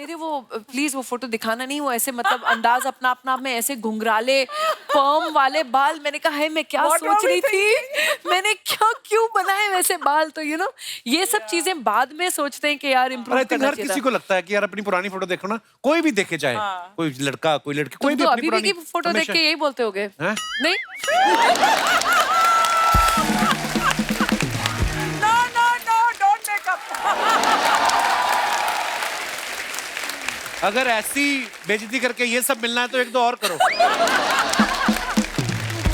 रहे वो प्लीज वो फोटो दिखाना नहीं, वो ऐसे मतलब अंदाज अपना अपना में ऐसे घुंघराले पर्म वाले बाल। मैंने कहा है मैं क्या सोच रही थी, मैंने क्या क्यों बनाए वैसे बाल। तो यू नो ये सब चीजें बाद में सोचते हैं कि यार इम्प्रूव करना हर चाहिए किसी था। को लगता है कि यार अपनी पुरानी फोटो देखो ना, कोई भी देखे, चाहे कोई लड़का कोई लड़की, कोई तुम भी तो अपनी अभी भी पुरानी की फोटो देख के यही बोलते होगे नहीं? अगर ऐसी बेइज्जती करके ये सब मिलना है तो एक दो और करो।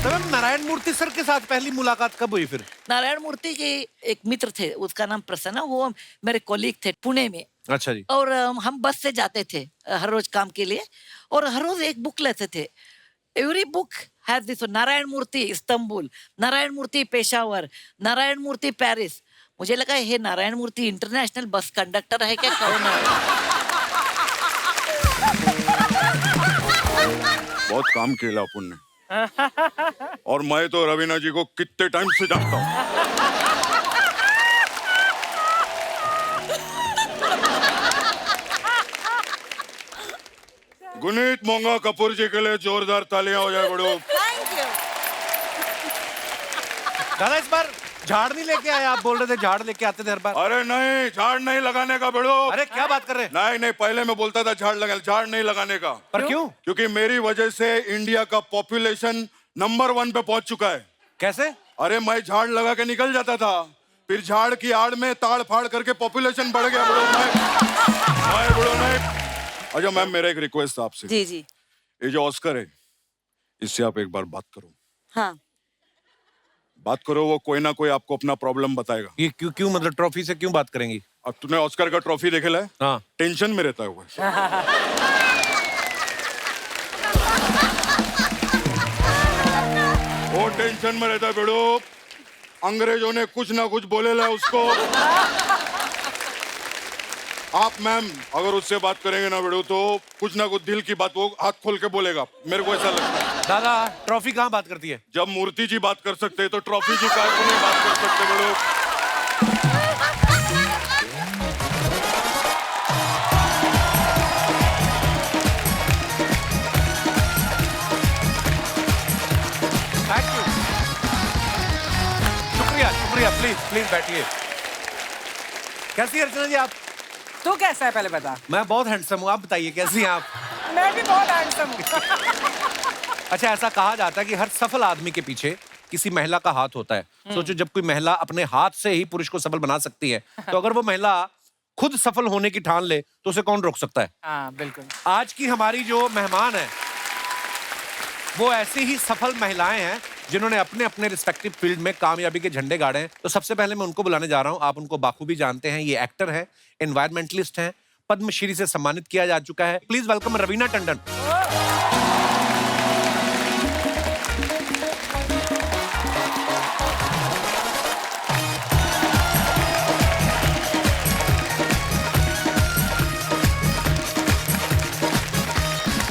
तो मैम नारायण मूर्ति सर के साथ पहली मुलाकात कब हुई फिर? नारायण मूर्ति के एक मित्र थे, उसका नाम प्रसन्न, वो मेरे कॉलीग थे पुणे में। अच्छा जी। और हम बस से जाते थे हर रोज काम के लिए, और हर रोज एक बुक लेते थे। Every book has this, Narayana Murthy Istanbul, Narayana Murthy Peshawar, Narayana Murthy Paris. मुझे लगा ये Narayana Murthy international bus conductor है क्या, कौन है? बहुत काम किया अपन ने। और मैं तो रवीना जी को कितने टाइम से जानता हूँ। गुनीत मोंगा कपूर जी के लिए जोरदार तालियां हो जाए बड़ो। दादा इस बार झाड़ नहीं लेके आए, आप बोल रहे थे झाड़ लेके आते थे हर बार। अरे नहीं, झाड़ नहीं लगाने का बड़ो। अरे क्या बात कर रहे हैं? नहीं नहीं, पहले मैं बोलता था झाड़ नहीं लगाने का। पर क्यों? क्योंकि मेरी वजह से इंडिया का पॉपुलेशन नंबर 1 पे पहुंच चुका है। कैसे? अरे मैं झाड़ लगा के निकल जाता था, फिर झाड़ की आड़ में ताड़ फाड़ करके पॉपुलेशन बढ़ गया बड़ो। मैं बड़ो नहीं। अच्छा मैम, मेरा एक रिक्वेस्ट है आपसे। जी जी। ये जो ऑस्कर है, इससे आप एक बार बात करो। हाँ। बात करो, वो कोई ना कोई आपको अपना प्रॉब्लम बताएगा। ये क्यों मतलब ट्रॉफी से क्यों बात करेंगी? अब तूने ऑस्कर का ट्रॉफी देखेला है? हाँ। टेंशन में रहता है वो। वो टेंशन में रहता है बेड़ो। अंग्रेजों ने कुछ ना कुछ बोलेला उसको। आप मैम अगर उससे बात करेंगे ना बेड़ो, तो कुछ ना कुछ दिल की बात वो हाथ खोल के बोलेगा, मेरे को ऐसा लगता है। दादा ट्रॉफी कहाँ बात करती है? जब मूर्ति जी बात कर सकते हैं तो ट्रॉफी जी का नहीं बात कर सकते बेड़ो। थैंक यू, शुक्रिया शुक्रिया। प्लीज प्लीज बैठिए। कैसी है अर्चना जी आप? तू कैसा है पहले बता। मैं बहुत हैंडसम हूँ, आप बताइए कैसी हैं आप? मैं भी बहुत हैंडसम हूँ। अच्छा, ऐसा कहा जाता है कि हर सफल आदमी के पीछे किसी महिला का हाथ होता है। सोचो, जब कोई महिला अपने हाथ से ही पुरुष को सफल बना सकती है, तो अगर वो महिला खुद सफल होने की ठान ले तो उसे कौन रोक सकता है? हाँ बिल्कुल। आज की हमारी जो मेहमान है वो ऐसी ही सफल महिलाएं हैं जिन्होंने अपने अपने रिस्पेक्टिव फील्ड में कामयाबी के झंडे गाड़े हैं। तो सबसे पहले मैं उनको बुलाने जा रहा हूं। आप उनको बाखूबी जानते हैं, ये एक्टर है, एनवायरमेंटलिस्ट हैं, पद्मश्री से सम्मानित किया जा चुका है। Please welcome Raveena Tandon.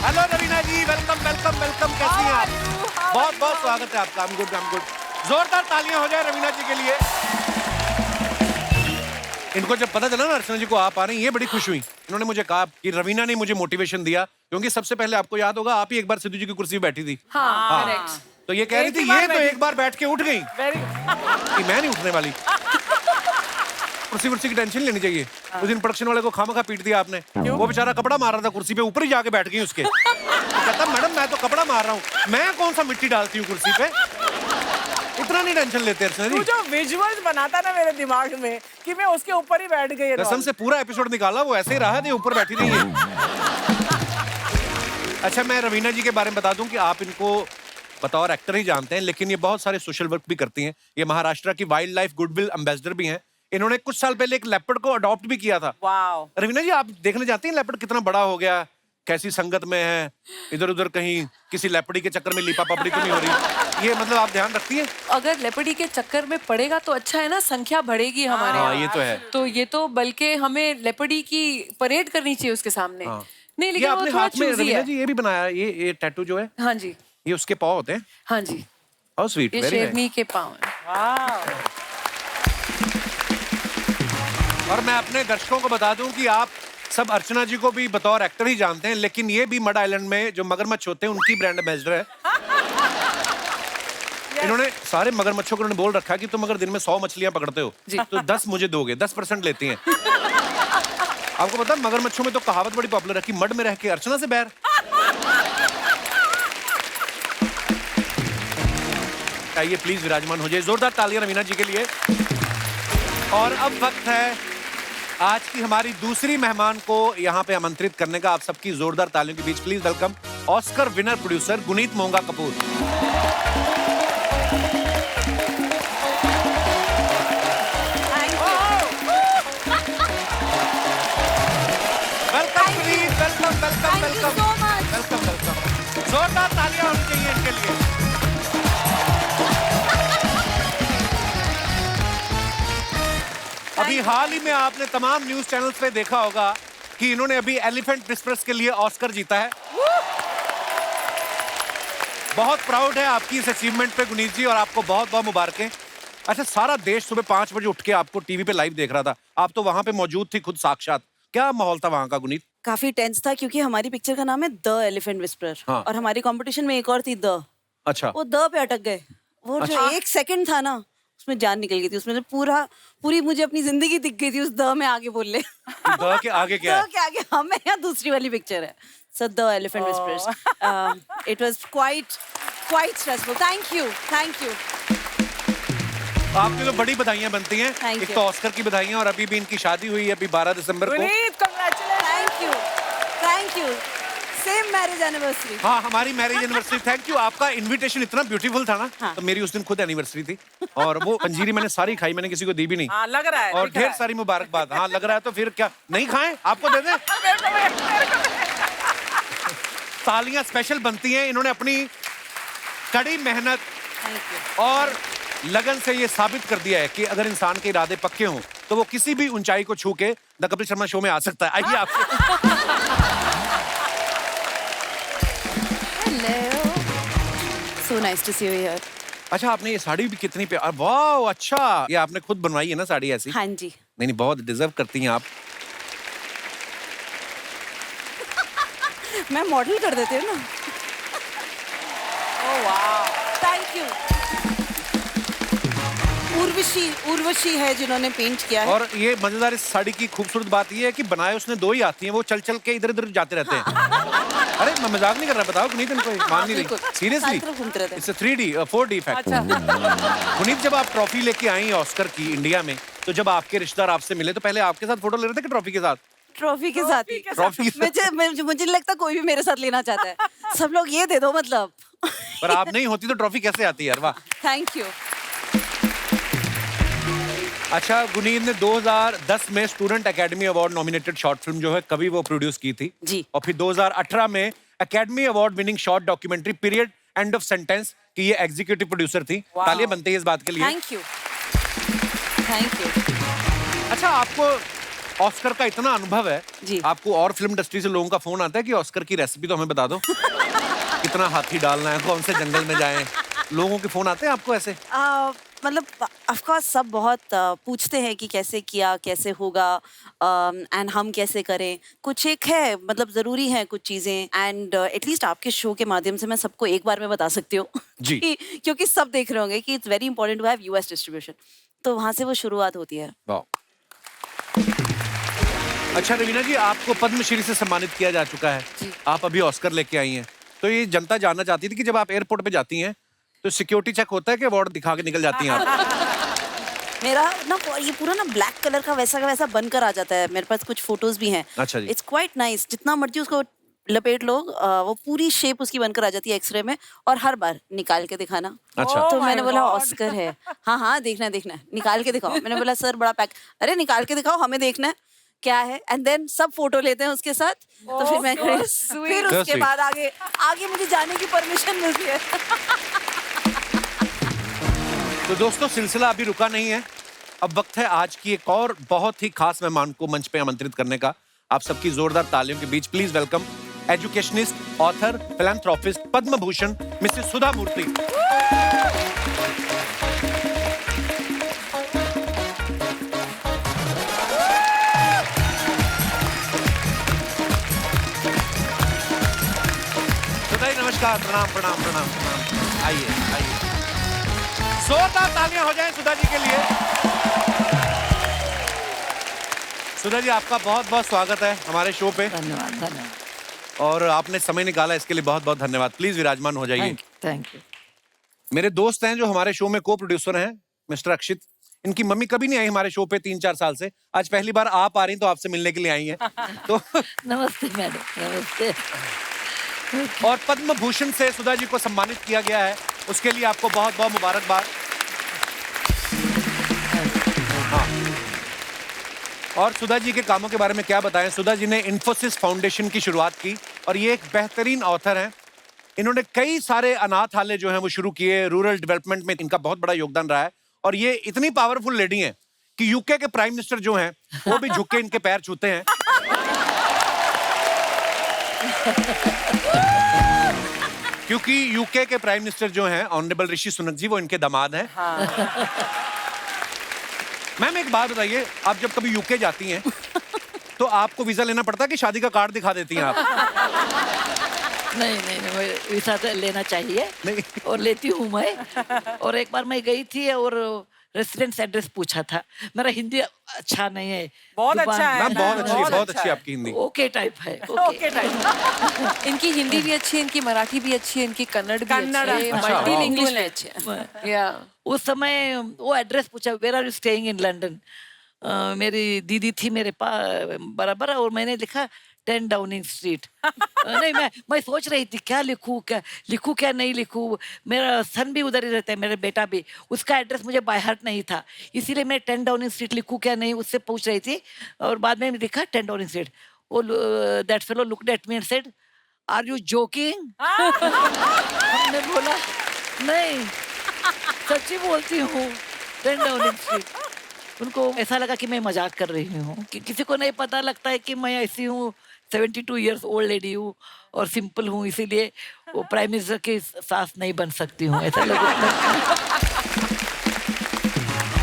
Hello Raveena ji, welcome welcome welcome. कैसी हैं आप? बहुत बहुत स्वागत है आपका। I'm good, I'm good। जोरदार तालियां हो जाए रवीना जी के लिए। इनको जब पता चला ना अर्चना जी को आप आ रही हैं, ये बड़ी खुश हुई। इन्होंने मुझे कहा कि रवीना ने मुझे मोटिवेशन दिया, क्योंकि सबसे पहले आपको याद होगा आप ही एक बार सिद्धू जी की कुर्सी पे बैठी थी। हाँ, करेक्ट। तो ये कह रही थी ये तो एक बार बैठ के उठ गई कि मैं नहीं उठने वाली। कुर्सी वुर्सी की टेंशन लेनी चाहिए। उस दिन प्रोडक्शन वाले को खामखा पीट दिया आपने। वो बेचारा कपड़ा मार रहा था कुर्सी पे, ऊपर ही जाके बैठ गई उसके। तो कहता मैडम मैं तो कपड़ा मार रहा हूँ, मैं कौन सा मिट्टी डालती हूँ कुर्सी पे। इतना नहीं टेंशन लेते अर्चना जी। तू जो विजुअल्स बनाता ना मेरे दिमाग में कि मैं उसके ऊपर ही बैठ गई। कसम से पूरा एपिसोड निकाला, वो ऐसे ही रहा है, ऊपर बैठी नहीं है। अच्छा, मैं रवीना जी के बारे में बता दूं कि आप इनको बतौर एक्टर ही जानते हैं, लेकिन ये बहुत सारे सोशल वर्क भी करती हैं। ये महाराष्ट्र की वाइल्ड लाइफ गुडविल एम्बेसडर भी हैं। इन्होंने कुछ साल पहले एक लेपर्ड को अडॉप्ट भी किया था। वाओ। रवीना जी, आप देखने जाती हैं लेपर्ड कितना बड़ा हो गया, कैसी संगत में है, इधर उधर कहीं किसी लेपड़ी के चक्कर में लिपा पपड़ी तो नहीं हो रही? ये मतलब आप ध्यान रखती हैं? अगर लेपड़ी के चक्कर में पड़ेगा तो अच्छा है ना, संख्या बढ़ेगी हमारे हाँ, यहाँ। ये तो है। तो ये तो बल्कि हमें लेपड़ी की परेड करनी चाहिए उसके सामने। हाँ। नहीं, ये लेकिन वो अपने थोड़ा हाथ में चूजी रवीना है। जी ये भी बनाया, ये टैटू जो है, हाँ जी, ये उसके पाँव होते हैं। हाँ जी, हाउ स्वीट, ये वेरी नाइस। शेरनी के पाँव हैं। और मैं अपने दर्शकों को बता दूं कि आप सब अर्चना जी को भी बतौर एक्टर ही जानते हैं, लेकिन ये भी मड आइलैंड में जो मगरमच्छ होते हैं उनकी ब्रांड एम्बेसडर है। इन्होंने सारे मगरमच्छों को बोल रखा कि तुम अगर दिन में 100 मछलियां पकड़ते हो तो 10 मुझे दोगे, 10% लेती हैं। आपको पता है मगरमच्छों में तो कहावत बड़ी पॉपुलर है कि मड में रह के अर्चना से बैर। आइए प्लीज विराजमान हो जाइए, जोरदार तालियां रवीना जी के लिए। और अब वक्त है आज की हमारी दूसरी मेहमान को यहाँ पे आमंत्रित करने का। आप सबकी जोरदार तालियों के बीच please welcome Oscar winner producer Guneet Monga Kapoor. Welcome Guneet, welcome welcome welcome welcome welcome. जोरदार तालियां होनी चाहिए इनके लिए। अभी हाल ही में आपने तमाम न्यूज चैनल्स पे देखा होगा कि इन्होंने अभी एलिफेंट विस्पर्स के लिए ऑस्कर जीता है। बहुत प्राउड है आपकी इस अचीवमेंट पे गुनीत जी, और आपको बहुत बहुत मुबारकें। अच्छा, सारा देश सुबह 5 बजे उठ के आपको टीवी पे लाइव देख रहा था, आप तो वहां पे मौजूद थी खुद साक्षात। क्या माहौल था वहां का गुनीत? काफी टेंस था क्योंकि हमारी पिक्चर का नाम है द एलिफेंट विस्परर। हाँ। और हमारी कंपटीशन में एक और थी द। अच्छा। वो द पे अटक गए। वो जो 1 सेकंड था ना, उसमें जान निकल गई थी। उसमें पूरी मुझे अपनी जिंदगी दिख गई थी उस द में आगे बोलने। द के आगे क्या है? द के आगे हमें यहाँ दूसरी वाली पिक्चर है। So the elephant whispers. It was quite stressful. Thank you. आपके लिए बड़ी बधाइयां बनती हैं। Thank एक you. तो ऑस्कर की बधाइयां, और अभी भी इनकी शादी हुई है अभी 12 दिसंबर को। Guneet, congratulations. Thank you. Same marriage anniversary. हाँ, हमारी मैरिज एनिवर्सरी। Thank you. आपका इनविटेशन इतना ब्यूटीफुल था ना। हाँ। तो मेरी उस दिन खुद एनिवर्सरी थी, और वो पंजीरी मैंने सारी खाई, मैंने किसी को दी भी नहीं। हाँ, लग रहा है। और दिख रहा ढेर है। सारी मुबारकबाद। हाँ, लग रहा है तो फिर क्या नहीं खाएं? आपको दे दें? तालियां स्पेशल बनती हैं। इन्होंने अपनी कड़ी मेहनत Thank you. और लगन से ये साबित कर दिया है कि अगर इंसान के इरादे पक्के हों तो वो किसी भी ऊंचाई को छू के द कपिल शर्मा शो में आ सकता है। आइए आपसे। Hello. So nice to see you here. अच्छा, आपने ये साड़ी भी कितनी प्यार। वाह, अच्छा, ये आपने खुद बनवाई है ना साड़ी ऐसी? हाँ जी। नहीं, बहुत डिजर्व करती हैं आप। मैं मॉडल कर देती हूँ ना। Oh, wow. Thank you. Urvashi है जिन्होंने पेंट किया है। और ये मजेदार इस साड़ी की खूबसूरत बात ये है कि बनाए उसने 2 ही आती हैं, वो चल चल के इधर उधर जाते रहते हैं। अरे मैं मजाक नहीं कर रहा, बताओ गुनीत, इनको मान नहीं रही सीरियसली। सारी तरफ घूमते रहते हैं। It's 3D 4D effect. Guneet, जब आप ट्रॉफी लेके आई ऑस्कर की इंडिया में, तो जब आपके रिश्तेदार आपसे मिले तो पहले आपके साथ फोटो ले रहे थे कि ट्रॉफी के साथ? ट्रॉफी के साथ ही। ट्रॉफी के साथ। मुझे नहीं लगता कोई भी मेरे साथ लेना चाहता है। सब लोग ये दे दो मतलब। पर आप नहीं होती तो ट्रॉफी कैसे आती यार? वाह। Thank you. अच्छा, गुनीत ने 2010 में student academy award nominated short film जो है कभी वो प्रोड्यूस की थी जी। और फिर 2018 में academy award winning short documentary period end of sentence की ये एग्जीक्यूटिव प्रोड्यूसर थी। तालियां बनती है इस बात के लिए। Thank you. अच्छा, आपको ऑस्कर का इतना अनुभव है जी। आपको और फिल्म इंडस्ट्री से लोगों का फोन आता है कि ऑस्कर की रेसिपी तो हमें बता दो। कितना हाथी डालना है, कौन से जंगल में जाएं? लोगों के फोन आते हैं आपको ऐसे? मतलब ऑफ कोर्स सब बहुत पूछते हैं कि कैसे किया, कैसे होगा, एंड हम कैसे करें। कुछ एक है मतलब जरूरी है कुछ चीजें, एंड एटलीस्ट आपके शो के माध्यम से मैं सबको एक बार में बता सकती हूँ जी। क्योंकि सब देख रहे होंगे कि it's very important to have US distribution. तो वहां से वो शुरुआत होती है। वाह। अच्छा रवीना जी, आपको पद्मश्री से सम्मानित किया जा चुका है। आप अभी ऑस्कर लेके आई हैं, तो ये जनता जानना चाहती थी कि जब आप एयरपोर्ट पे जाती हैं तो सिक्योरिटी चेक होता है कि अवार्ड दिखा के निकल जाती हैं आप? मेरा ना ये पूरा ना ब्लैक कलर का वैसा बनकर आ जाता है। मेरे पास कुछ फोटोज भी हैं। अच्छा जी। It's quite nice. जितना मर्जी उसको लपेट लो, वो पूरी शेप उसकी बनकर आ जाती है एक्सरे में, और हर बार निकाल के दिखाना। अच्छा। तो Oh मैंने my बोला God. ऑस्कर है। हाँ देखना है, निकाल के दिखाओ। मैंने बोला सर बड़ा पैक, अरे निकाल के दिखाओ, हमें देखना है क्या है। एंड देन सब फोटो लेते हैं उसके साथ। तो फिर मैं फिर उसके बाद आगे मुझे जाने की परमिशन मिलती है। तो दोस्तों, सिलसिला अभी रुका नहीं है। अब वक्त है आज की एक और बहुत ही खास मेहमान को मंच पे आमंत्रित करने का। आप सबकी जोरदार तालियों के बीच please welcome educationist, author, philanthropist, Padma Bhushan Mrs Sudha Murty. नमस्कार, प्रणाम प्रणाम प्रणाम प्रणाम। आइए आइए, जोरदार तालियां हो जाएं सुधा जी के लिए। सुधा जी, आपका बहुत बहुत स्वागत है हमारे शो पे, धन्यवाद धन्यवाद। और आपने समय निकाला इसके लिए बहुत बहुत धन्यवाद। प्लीज विराजमान हो जाइए। Thank you. मेरे दोस्त हैं जो हमारे शो में को प्रोड्यूसर हैं, मिस्टर अक्षित। इनकी मम्मी कभी नहीं आई हमारे शो पे 3-4 साल से। आज पहली बार आप आ रही तो आपसे मिलने के लिए आई हैं। तो नमस्ते मैडम, नमस्ते। और पद्म भूषण से सुधा जी को सम्मानित किया गया है, उसके लिए आपको बहुत बहुत मुबारकबाद। हाँ, और सुधा जी के कामों के बारे में क्या बताएं। सुधा जी ने इन्फोसिस फाउंडेशन की शुरुआत की और ये एक बेहतरीन ऑथर हैं। इन्होंने कई सारे अनाथालय जो हैं वो शुरू किए। रूरल डेवलपमेंट में इनका बहुत बड़ा योगदान रहा है। और ये इतनी पावरफुल लेडी हैं कि यूके के प्राइम मिनिस्टर जो हैं वो भी झुक के इनके पैर छूते हैं। क्योंकि यूके के प्राइम मिनिस्टर जो हैं ऑनरेबल ऋषि सुनक जी, वो इनके दामाद हैं। मैम एक बात बताइए, आप जब कभी यूके जाती हैं तो आपको वीजा लेना पड़ता है कि शादी का कार्ड दिखा देती हैं आप? नहीं, वीसा तो लेना चाहिए। नहीं। और लेती हूँ मैं। और एक बार मैं गई थी और रेसिडेंस एड्रेस पूछा था। मेरा हिंदी अच्छा नहीं है। बहुत जुबान- अच्छा है। मैम बहुत अच्छी है, बहुत बहुत अच्छा अच्छी है। आपकी हिंदी। ओके टाइप है। Okay time. इनकी हिंदी भी अच्छी है, इनकी मराठी भी अच्छी है, इनकी कन्नड़ भी कन्नड़, अच्छी है, अच्छा, मल्टीलिंगुअल है अच्छे हैं। या उस समय वो एड्रेस पूछा, where are you staying in London. मेरी दीदी थी मेरे पास बराबर, और मैंने लिखा 10 डाउनिंग स्ट्रीट। नहीं, मैं सोच रही थी क्या लिखूं क्या नहीं लिखूं। मेरा सन भी उधर ही रहता है, मेरा बेटा भी। उसका एड्रेस मुझे बाय हार्ट नहीं था, इसीलिए मैं 10 डाउनिंग स्ट्रीट लिखूं क्या नहीं, उससे पूछ रही थी। और बाद में लिखा 10 डाउनिंग स्ट्रीट। वो that fellow looked at me and said, are you joking? हमने बोला नहीं, सच्ची बोलती हूँ, 10 डाउनिंग स्ट्रीट। उनको ऐसा लगा कि मैं मजाक कर रही हूँ, कि किसी को नहीं पता लगता है कि मैं ऐसी हूँ, 72 इयर्स ओल्ड लेडी हूँ और सिंपल हूँ, इसीलिए वो प्राइम मिनिस्टर की सास नहीं बन सकती हूँ, ऐसा लगा।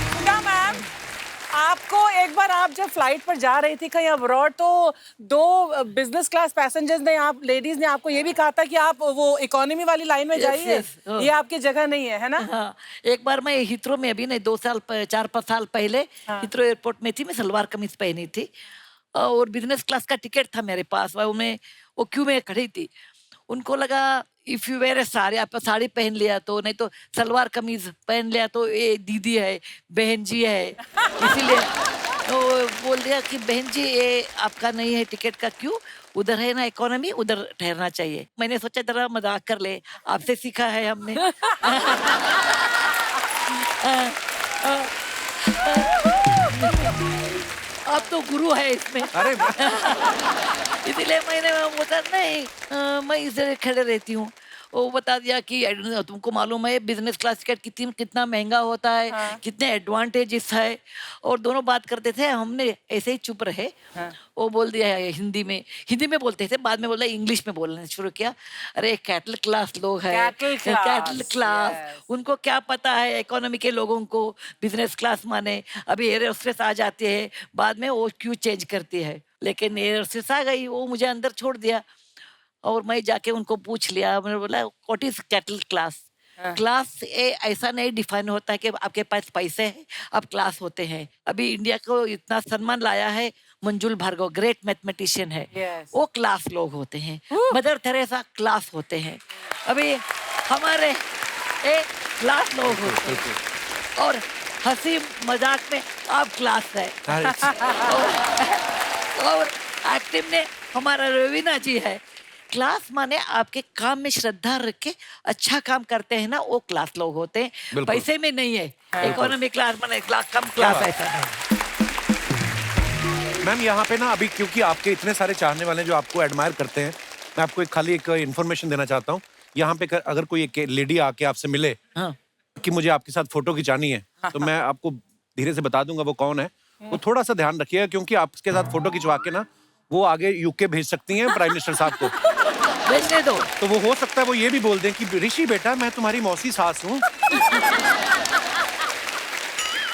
सुधा मैम, आपको एक बार आप जब फ्लाइट पर जा रही थी कहीं अब्रॉड, तो 2 बिजनेस क्लास पैसेंजर्स ने, आप लेडीज ने आपको ये भी कहा था कि आप वो इकोनॉमी वाली लाइन में Yes, जाइए, yes, हाँ। ये आपकी जगह नहीं है ना? हाँ, एक बार मैं हिथ्रो में, अभी नहीं 4-5 साल पहले हिथ्रो एयरपोर्ट में थी। मैं सलवार कमीज पहनी थी और बिजनेस क्लास का टिकट था मेरे पास। वो क्यू में खड़ी थी। उनको लगा इफ यू वेयर साड़ी, आप साड़ी पहन लिया तो, नहीं तो सलवार कमीज पहन लिया तो ये दीदी है, बहन जी है, इसीलिए तो बोल दिया कि बहन जी ये आपका नहीं है टिकट का क्यू, उधर है ना इकोनॉमी, उधर ठहरना चाहिए। मैंने सोचा जरा मजाक कर ले, आपसे सीखा है हमने। आप तो गुरु है इसमें। अरे इसीलिए मैंने बोला नहीं, मैं इधर खड़े रहती हूँ। वो बता दिया कि तुमको मालूम है बिजनेस क्लास टिकट कितना महंगा होता है, कितने एडवांटेजेस है। और दोनों बात करते थे, हमने ऐसे ही चुप रहे। वो बोल दिया है हिंदी में बोलते थे, बाद में बोला इंग्लिश में बोलना शुरू किया। अरे कैटल क्लास लोग हैं, कैटल क्लास, उनको क्या पता है इकोनॉमी के लोगों को बिजनेस क्लास माने। अभी एयर होस्टेस आ जाती है, बाद में वो क्यों चेंज करती है, लेकिन एयर होस्टेस आ गई, वो मुझे अंदर छोड़ दिया। और मैं जाके उनको पूछ लिया, मैंने बोला what is cattle class. Class ऐसा नहीं डिफाइन होता है कि आपके पास पैसे हैं आप क्लास होते हैं। अभी इंडिया को इतना सम्मान लाया है मंजुल भार्गव, ग्रेट मैथमेटिशियन है, Yes. वो क्लास लोग होते हैं। मदर थेरेसा क्लास होते हैं। अभी हमारे क्लास लोग होते हैं। और हंसी मजाक में आप क्लास है। और एक्टिव ने हमारा रवीना जी है। क्लास माने आपके काम में श्रद्धा रख के अच्छा काम करते हैं ना, वो क्लास लोग होते हैं, बिल्कुल। पैसे में नहीं है। इकोनॉमी क्लास माने कम क्लास ऐसा नहीं। मैम यहाँ पे ना अभी क्योंकि आपके इतने सारे चाहने वाले हैं जो आपको एडमायर करते हैं, मैं आपको खाली एक इन्फॉर्मेशन देना चाहता हूँ। यहाँ पे अगर कोई एक लेडी आके आपसे मिले हाँ। कि मुझे आपके साथ फोटो खिंचानी है, तो मैं आपको धीरे से बता दूंगा वो कौन है। वो थोड़ा सा ध्यान रखिएगा, क्योंकि आपके साथ फोटो खिंचवा के ना वो आगे यूके भेज सकती हैं प्राइम मिनिस्टर साहब को। भेजने दो। तो वो हो सकता है वो ये भी बोल दें कि ऋषि बेटा मैं तुम्हारी मौसी सास हूँ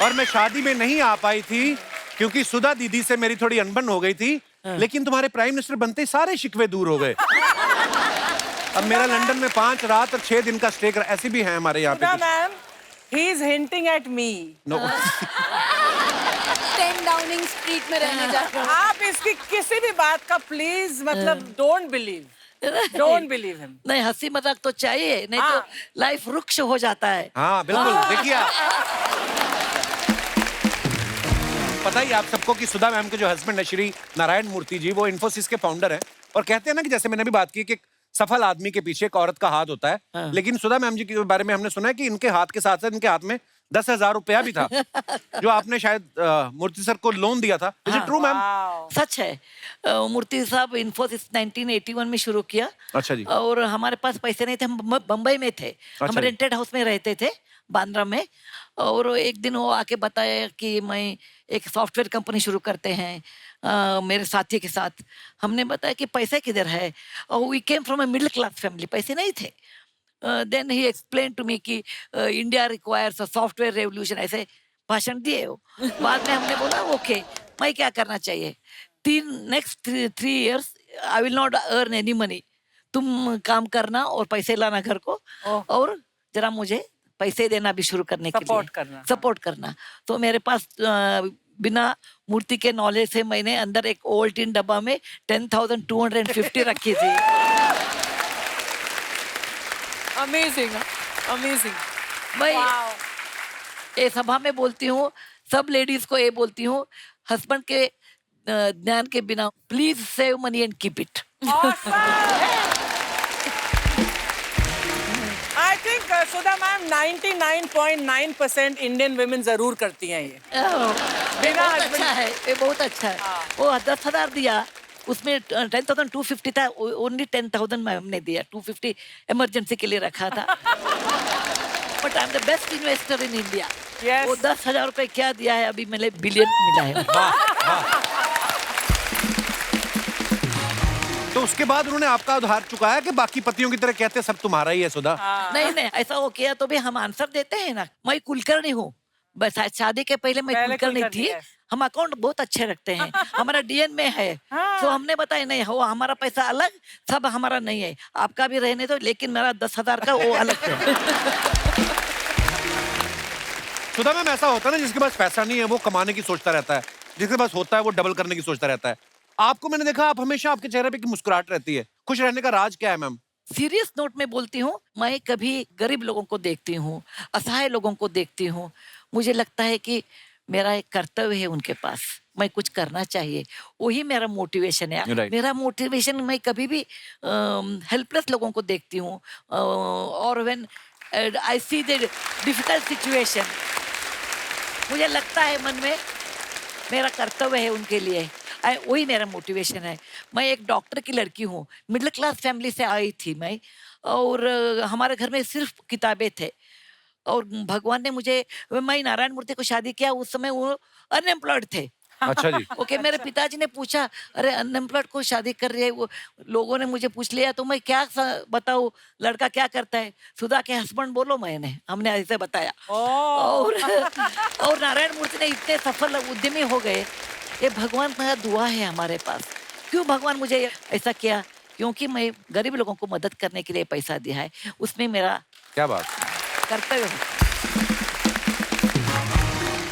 और मैं शादी में नहीं आ पाई थी क्योंकि सुधा दीदी से मेरी थोड़ी अनबन हो गई थी, लेकिन तुम्हारे प्राइम मिनिस्टर बनते ही सारे शिकवे दूर हो गए। अब मेरा लंदन में 5 रात और 6 दिन का स्टे कर, ऐसे भी हैं हमारे यहाँ पे सुधा कुछ। Ma'am, he is hinting at me. No 10 Downing Street में रहने जाते हो। आप इसकी किसी भी बात का प्लीज मतलब don't believe, don't believe him. नहीं, हंसी मजाक तो चाहिए, नहीं हाँ। तो लाइफ रुक्ष हो जाता है। हाँ बिल्कुल, देखिए आप पता ही आप सबको कि सुधा मैम के जो हस्बैंड है श्री नारायण मूर्ति जी, वो इन्फोसिस के फाउंडर हैं। और कहते हैं ना कि जैसे मैंने भी बात की कि एक सफल आदमी के पीछे एक औरत का हाथ होता है, लेकिन सुधा मैम जी के बारे में हमने सुना है कि इनके हाथ के साथ साथ इनके हाथ में 10,000 रुपया भी था जो आपने शायद मूर्ति सर को लोन दिया था। Is it true ma'am? सच है। मूर्ति साहब इन्फोसिस 1981 में शुरू किया। अच्छा जी। और हमारे पास पैसे नहीं थे, हम बम्बई में थे। हम जी। रेंटेड हाउस में रहते थे बांद्रा में। और एक दिन वो आके बताया कि मैं एक सॉफ्टवेयर कंपनी शुरू करते हैं मेरे साथी के साथ। हमने बताया कि पैसे किधर है, और we came from a middle class family, पैसे नहीं थे। Then he explain to me कि India requires a software revolution, ऐसे भाषण दिए वो। बाद में हमने बोला ओके, मैं क्या करना चाहिए, next 3 years I will not earn any money, तुम काम करना और पैसे लाना घर को, और जरा मुझे पैसे देना भी शुरू करने के Support लिए करना। सपोर्ट करना। तो मेरे पास बिना मूर्ति के नॉलेज से मैंने अंदर एक ओल्टीन डब्बा में 10,250 रखी थी। Amazing, amazing. मैं ये सभा में बोलती हूँ, सब लेडीज को ये बोलती हूँ, हस्बैंड के ज्ञान के बिना please save money and keep it. I think Sudha ma'am 99.9% Indian women जरूर करती हैं ये। ये बहुत अच्छा है, ये बहुत अच्छा है। वो 10,000 दिया, उसमें 10,250 था, ओनली 10,000 मैंने दिया, 250 इमरजेंसी के लिए रखा था। But I am the best investor in India. Yes. वो 10,000 रुपए क्या दिया है, अभी मैंने बिलियन मिला है। तो उसके बाद उन्होंने आपका उधार चुकाया कि बाकी पतियों की तरह कहते सब तुम्हारा ही है सुधा? नहीं नहीं, ऐसा वो किया तो भी हम आंसर देते हैं ना। मैं कुलकर्णी हूँ, बस शादी के पहले मैं कुलकर्णी थी। हम अकाउंट बहुत अच्छे रखते हैं, हमारा डीएन में है। तो हमने बताया नहीं, वो हमारा पैसा अलग, सब हमारा नहीं है, आपका भी रहने दो, लेकिन मेरा 10,000 का वो अलग है। सुधा मैम, ऐसा होता है ना जिसके पास पैसा नहीं है वो कमाने की सोचता रहता है, जिसके पास होता है वो डबल करने की सोचता रहता है। आपको मैंने देखा, आप हमेशा आपके चेहरे पे की मुस्कुराहट रहती है। खुश रहने का राज क्या है मैम? सीरियस नोट में बोलती हूँ, मैं कभी गरीब लोगों को देखती हूँ, असहाय लोगों को देखती हूँ, मुझे लगता है कि मेरा एक कर्तव्य है उनके पास, मैं कुछ करना चाहिए, वही मेरा मोटिवेशन है। Right. मेरा मोटिवेशन, मैं कभी भी हेल्पलेस लोगों को देखती हूँ, और when I see the difficult situation, मुझे लगता है मन में मेरा कर्तव्य है उनके लिए, वही मेरा मोटिवेशन है। मैं एक डॉक्टर की लड़की हूँ, मिडिल क्लास फैमिली से आई थी मैं, और हमारे घर में सिर्फ किताबें थे। और भगवान ने मुझे, मैं नारायण मूर्ति को शादी किया, उस समय वो अनएम्प्लॉयड थे। अच्छा जी। ओके, मेरे पिताजी ने पूछा, अरे अनएम्प्लॉयड को शादी कर रही है, वो लोगों ने मुझे पूछ लिया, तो मैं क्या बताऊँ, लड़का क्या करता है, सुधा के हस्बैंड बोलो, हमने ऐसे बताया। और नारायण मूर्ति ने इतने सफल उद्यमी हो गए, ये भगवान का दुआ है हमारे पास। क्यों भगवान मुझे ऐसा किया? क्योंकि मैं गरीब लोगों को मदद करने के लिए पैसा दिया है, उसमें मेरा क्या बात। कर्तव्य है।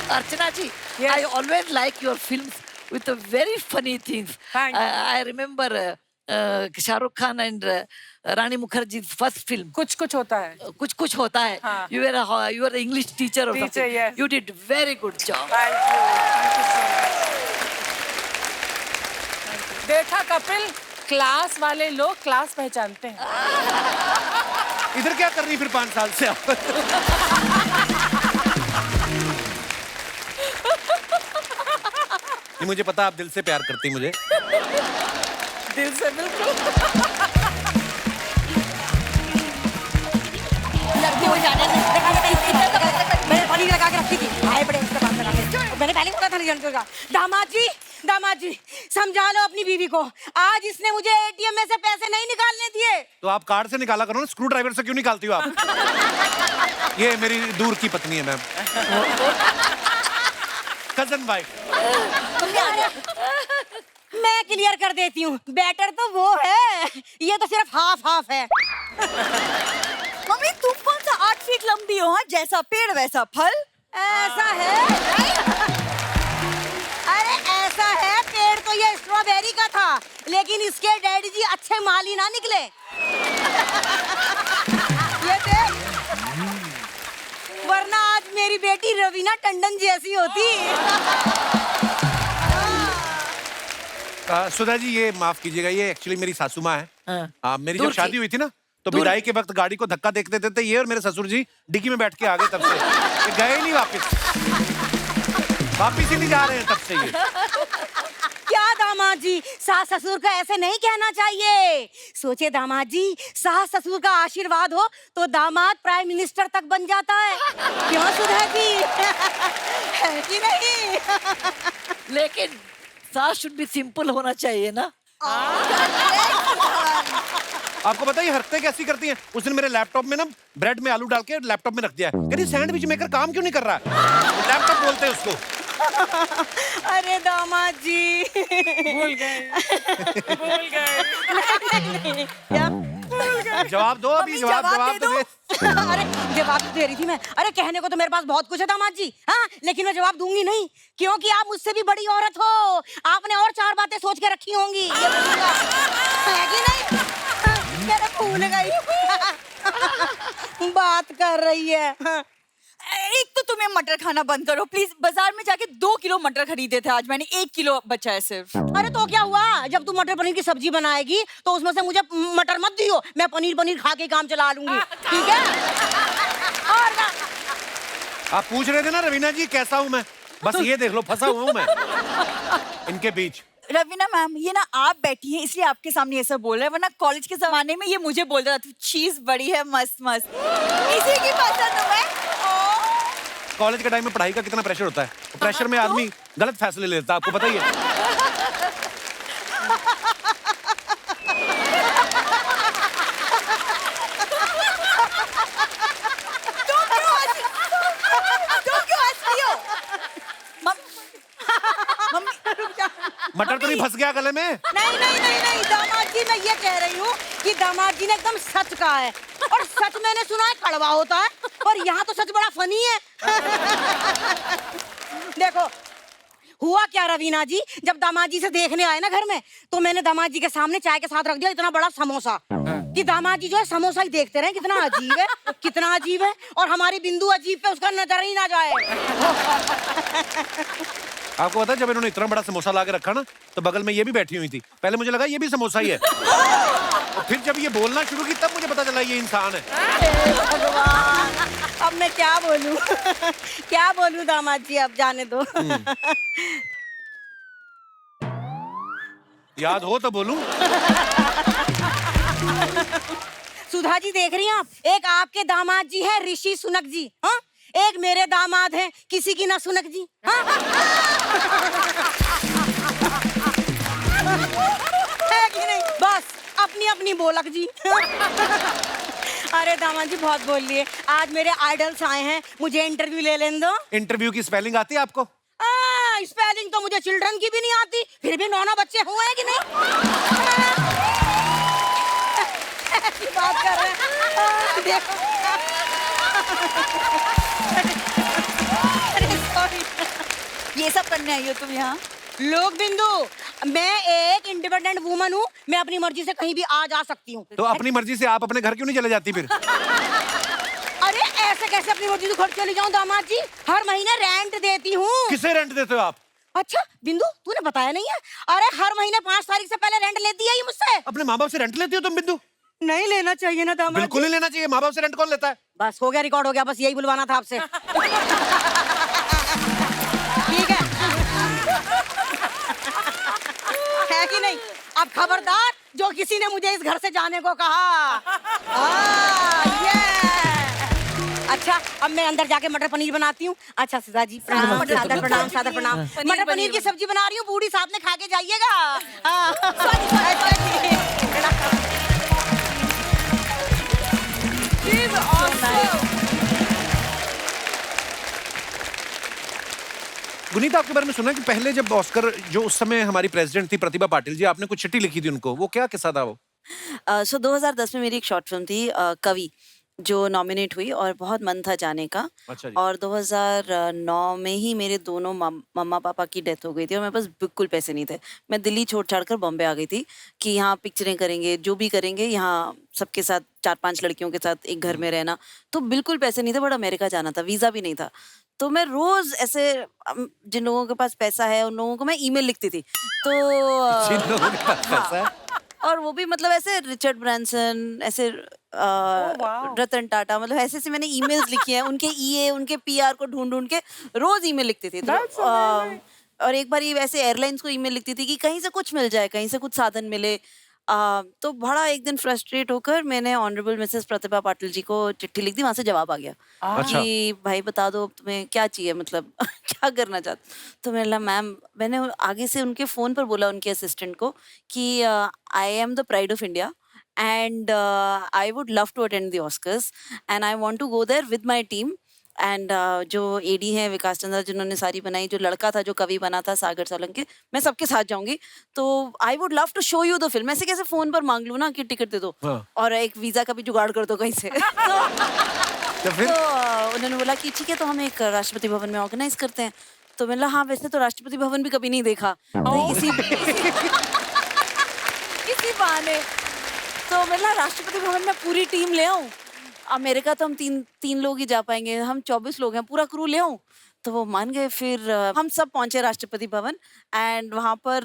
अर्चना जी, I always like your films with the very funny things. Thank you. I remember Shahrukh Khan and Rani मुखर्जी's first film. कुछ कुछ होता है। कुछ कुछ होता है। हाँ. You were an English teacher or something. yes. You did very good job. Thank you so much. देखा कपिल, क्लास वाले लोग क्लास पहचानते हैं। इधर क्या कर रही फिर 5 साल से आप? नहीं, मुझे पता आप दिल से प्यार करती मुझे। दिल से बिल्कुल। लड़की हो जाने दे। मैंने पानी लगा के रखी थी, आए बड़े उसके बाद लगा के। मैंने पहले बोला था रिजल्ट का। दामाद जी समझा लो अपनी बीवी को, आज इसने मुझे एटीएम में से पैसे नहीं निकालने दिए। तो आप कार्ड से निकाला करो ना, स्क्रू ड्राइवर से क्यों निकालती हो आप? ये मेरी दूर की पत्नी है मैम, कजन भाई। मैं क्लियर कर देती हूँ, बेटर तो वो है, ये तो सिर्फ हाफ हाफ है। मम्मी तुम कौन सा 8 फीट लंबी हो? हाँ, जैसा पेड़ वैसा फल। ऐसा है। अरे ऐसा है, पेड़ तो ये स्ट्रॉबेरी का था, लेकिन इसके डैडी जी अच्छे माली ना निकले। ये देख, वरना आज मेरी बेटी रवीना टंडन जैसी होती। सुधा जी ये माफ कीजिएगा, ये एक्चुअली मेरी सासू माँ है। मेरी जब दूर शादी की। हुई थी ना, तो विदाई के वक्त गाड़ी को धक्का देखते देते ये और मेरे ससुर जी डिग्गी में बैठ के आ गए। तब से ये गए नहीं वापस ही नहीं जा रहे हैं तब से ये। क्या दामाद जी, सास ससुर का ऐसे नहीं कहना चाहिए। सोचे दामाद जी, सास ससुर का आशीर्वाद हो तो दामाद प्राइम मिनिस्टर तक बन जाता है। क्यों सुधा जी? है कि नहीं? लेकिन सास शुड बी सिंपल होना चाहिए ना। आपको पता है ये हरकतें कैसी करती हैं? उस दिन मेरे लैपटॉप में ना ब्रेड में आलू डाल के लैपटॉप में रख दिया है। कहती सैंडविच मेकर काम क्यों नहीं कर रहा है? लैपटॉप बोलते हैं उसको। अरे दामाद जी, भूल गए। क्या? जवाब दो अभी, जवाब तो दे। अरे जवाब तो दे रही थी मैं। अरे कहने को तो मेरे पास बहुत कुछ है दामाद जी, हाँ, लेकिन मैं जवाब दूंगी नहीं, क्योंकि आप मुझसे भी बड़ी औरत हो। आपने और 4 बातें सोच के रखी होंगी, ये बोलूंगा। है कि नहीं? मैंने भूल गई। बात कर रही है। एक तो तुम्हें मटर खाना बंद करो प्लीज। बाजार में जाके 2 किलो मटर खरीदे थे, आज मैंने 1 किलो बचा है सिर्फ। अरे तो क्या हुआ, जब तू मटर पनीर की सब्जी बनाएगी तो उसमें से मुझे मटर मत दियो, मैं पनीर खा के काम चला लूंगी, ठीक है? और ना, आप पूछ रहे थे ना रवीना जी कैसा हूँ मैं, बस ये देख लो फंसा हुआ हूँ मैं इनके बीच। रवीना मैम, ये ना आप बैठी हैं इसलिए आपके सामने ये सब बोल रहा है, वरना कॉलेज के जमाने में ये मुझे बोल रहा था चीज बड़ी है मस्त मस्त, इसी की पसंद हूँ मैं। कॉलेज के टाइम में पढ़ाई का कितना प्रेशर होता है, प्रेशर में आदमी गलत फैसले लेता है, आपको पता ही है। मटर तो नहीं फंस गया गले में? नहीं दामाद जी, मैं ये कह रही हूँ कि दामाद जी ने एकदम सच कहा है, और सच मैंने सुना है कड़वा होता है, और यहाँ तो सच बड़ा फनी है। देखो हुआ क्या रवीना जी, जब दामाद जी से देखने आए ना घर में, तो मैंने दामाद जी के सामने चाय के साथ रख दिया इतना बड़ा समोसा कि दामाद जी जो है समोसा ही देखते रहे, कितना अजीब है, कितना अजीब है, और हमारी बिंदु अजीब पे उसका नजर ही ना जाए। आपको पता है जब इन्होंने इतना बड़ा समोसा ला के रखा ना, तो बगल में ये भी बैठी हुई थी। पहले मुझे लगा ये भी समोसा ही है, और फिर जब ये बोलना शुरू की तब मुझे पता चला ये इंसान है। भगवान, अब मैं क्या बोलूं? क्या बोलूं दामाद जी, अब जाने दो। याद हो तो बोलूं। सुधा जी देख रही हैं आप, एक आपके दामाद जी है ऋषि सुनक जी, हाँ, एक मेरे दामाद हैं किसी की ना सुनक जी, हाँ? है कि नहीं? बस अपनी अपनी बोलक जी। अरे दामाद जी बहुत बोल लिए, आज मेरे आइडल्स आए हैं, मुझे इंटरव्यू ले लेने दो। इंटरव्यू की स्पेलिंग आती है आपको? स्पेलिंग तो मुझे चिल्ड्रन की भी नहीं आती, फिर भी 9 बच्चे हुए हैं कि नहीं? ऐसी बात कर रहे हैं, देखो। अरे सॉरी, ये सब करने आई हो तुम यहाँ? लोग बिंदु, मैं एक इंडिपेंडेंट वुमन हूँ, मैं अपनी मर्जी से कहीं भी आ जा सकती हूँ। तो अपनी मर्जी से आप अपने घर क्यों नहीं चले जाती फिर? अरे ऐसे कैसे अपनी मर्जी से घर चली जाऊँ दामाद जी, हर महीने रेंट देती हूँ। किसे रेंट देते हो आप? अच्छा बिंदु, तूने बताया नहीं है? अरे हर महीने 5 तारीख से पहले रेंट लेती है ये मुझसे। अपने माँ बाप से रेंट लेती हो तुम बिंदु? नहीं लेना चाहिए ना दामाद बिल्कुल जी। नहीं लेना चाहिए, माँ बाप से रेंट कौन लेता है? बस हो गया, रिकॉर्ड हो गया, बस यही बुलवाना था आपसे। ठीक है कि नहीं? अब खबरदार जो किसी ने मुझे इस घर से जाने को कहा। ये अच्छा, अब मैं अंदर जाके मटर पनीर बनाती हूँ। अच्छा सुधा जी प्रणाम, सादर प्रणाम, सादर प्रणाम। मटर पनीर की सब्जी बना रही हूँ, बूढ़ी साथ में खा के जाइएगा। गुनीता, आपके बारे में सुना कि पहले जब ऑस्कर, जो उस समय हमारी प्रेसिडेंट थी प्रतिभा पाटिल जी, आपने कुछ चिट्ठी लिखी थी उनको, वो क्या किस्सा था वो? सो 2010 में मेरी एक शॉर्ट फिल्म थी कवि, जो नॉमिनेट हुई और बहुत मन था जाने का। अच्छा जी। और 2009 में ही मेरे दोनों मम्मा पापा की डेथ हो गई थी और मेरे पास बिल्कुल पैसे नहीं थे। मैं दिल्ली छोड़ छाड़ कर बॉम्बे आ गई थी कि यहाँ पिक्चरें करेंगे, जो भी करेंगे यहाँ सबके साथ 4-5 लड़कियों के साथ एक घर में रहना। तो बिल्कुल पैसे नहीं थे, बट अमेरिका जाना था, वीज़ा भी नहीं था। तो मैं रोज ऐसे जिन लोगों के पास पैसा है उन लोगों को मैं ईमेल लिखती थी। तो जिन लोगों के पास पैसा है। और वो भी मतलब ऐसे रिचर्ड ब्रांसन, ऐसे रतन टाटा, मतलब ऐसे ऐसे मैंने ईमेल्स लिखी हैं, उनके ईए, उनके पीआर को ढूंढ ढूंढ के रोज ईमेल लिखती थी। तो और एक बार ये वैसे एयरलाइंस को ईमेल लिखती थी कि कहीं से कुछ मिल जाए, कहीं से कुछ साधन मिले। तो बड़ा एक दिन फ्रस्ट्रेट होकर मैंने ऑनरेबल मिसेस प्रतिभा पाटिल जी को चिट्ठी लिख दी। वहां से जवाब आ गया कि भाई बता दो तुम्हें क्या चाहिए, मतलब क्या करना चाहते। तो मैंने बोला मैम, मैंने आगे से उनके फोन पर बोला उनके असिस्टेंट को कि I am the pride of India and I would love to attend the Oscars and I want to go there with my team and जो एडी हैं विकास चंद्रा, जिन्होंने सारी बनाई, जो लड़का था जो कवि बना था सागर सोलंकी, मैं सबके साथ जाऊंगी। तो I would love to show you the film. ऐसे कैसे फोन पर मांग लूँ ना कि टिकट दे दो और एक वीजा का भी जुगाड़ कर दो कहीं से। तो उन्होंने बोला कि ठीक है, तो हम एक राष्ट्रपति भवन में ऑर्गेनाइज करते हैं। तो मैंने हाँ, वैसे तो राष्ट्रपति भवन भी कभी नहीं देखा, तो इसी बहाने तो मतलब राष्ट्रपति भवन में पूरी टीम ले आऊं। अमेरिका तो हम तीन लोग ही जा पाएंगे, हम 24 लोग हैं, पूरा क्रू ले आऊं। तो वो मान गए। फिर हम सब पहुंचे राष्ट्रपति भवन एंड वहाँ पर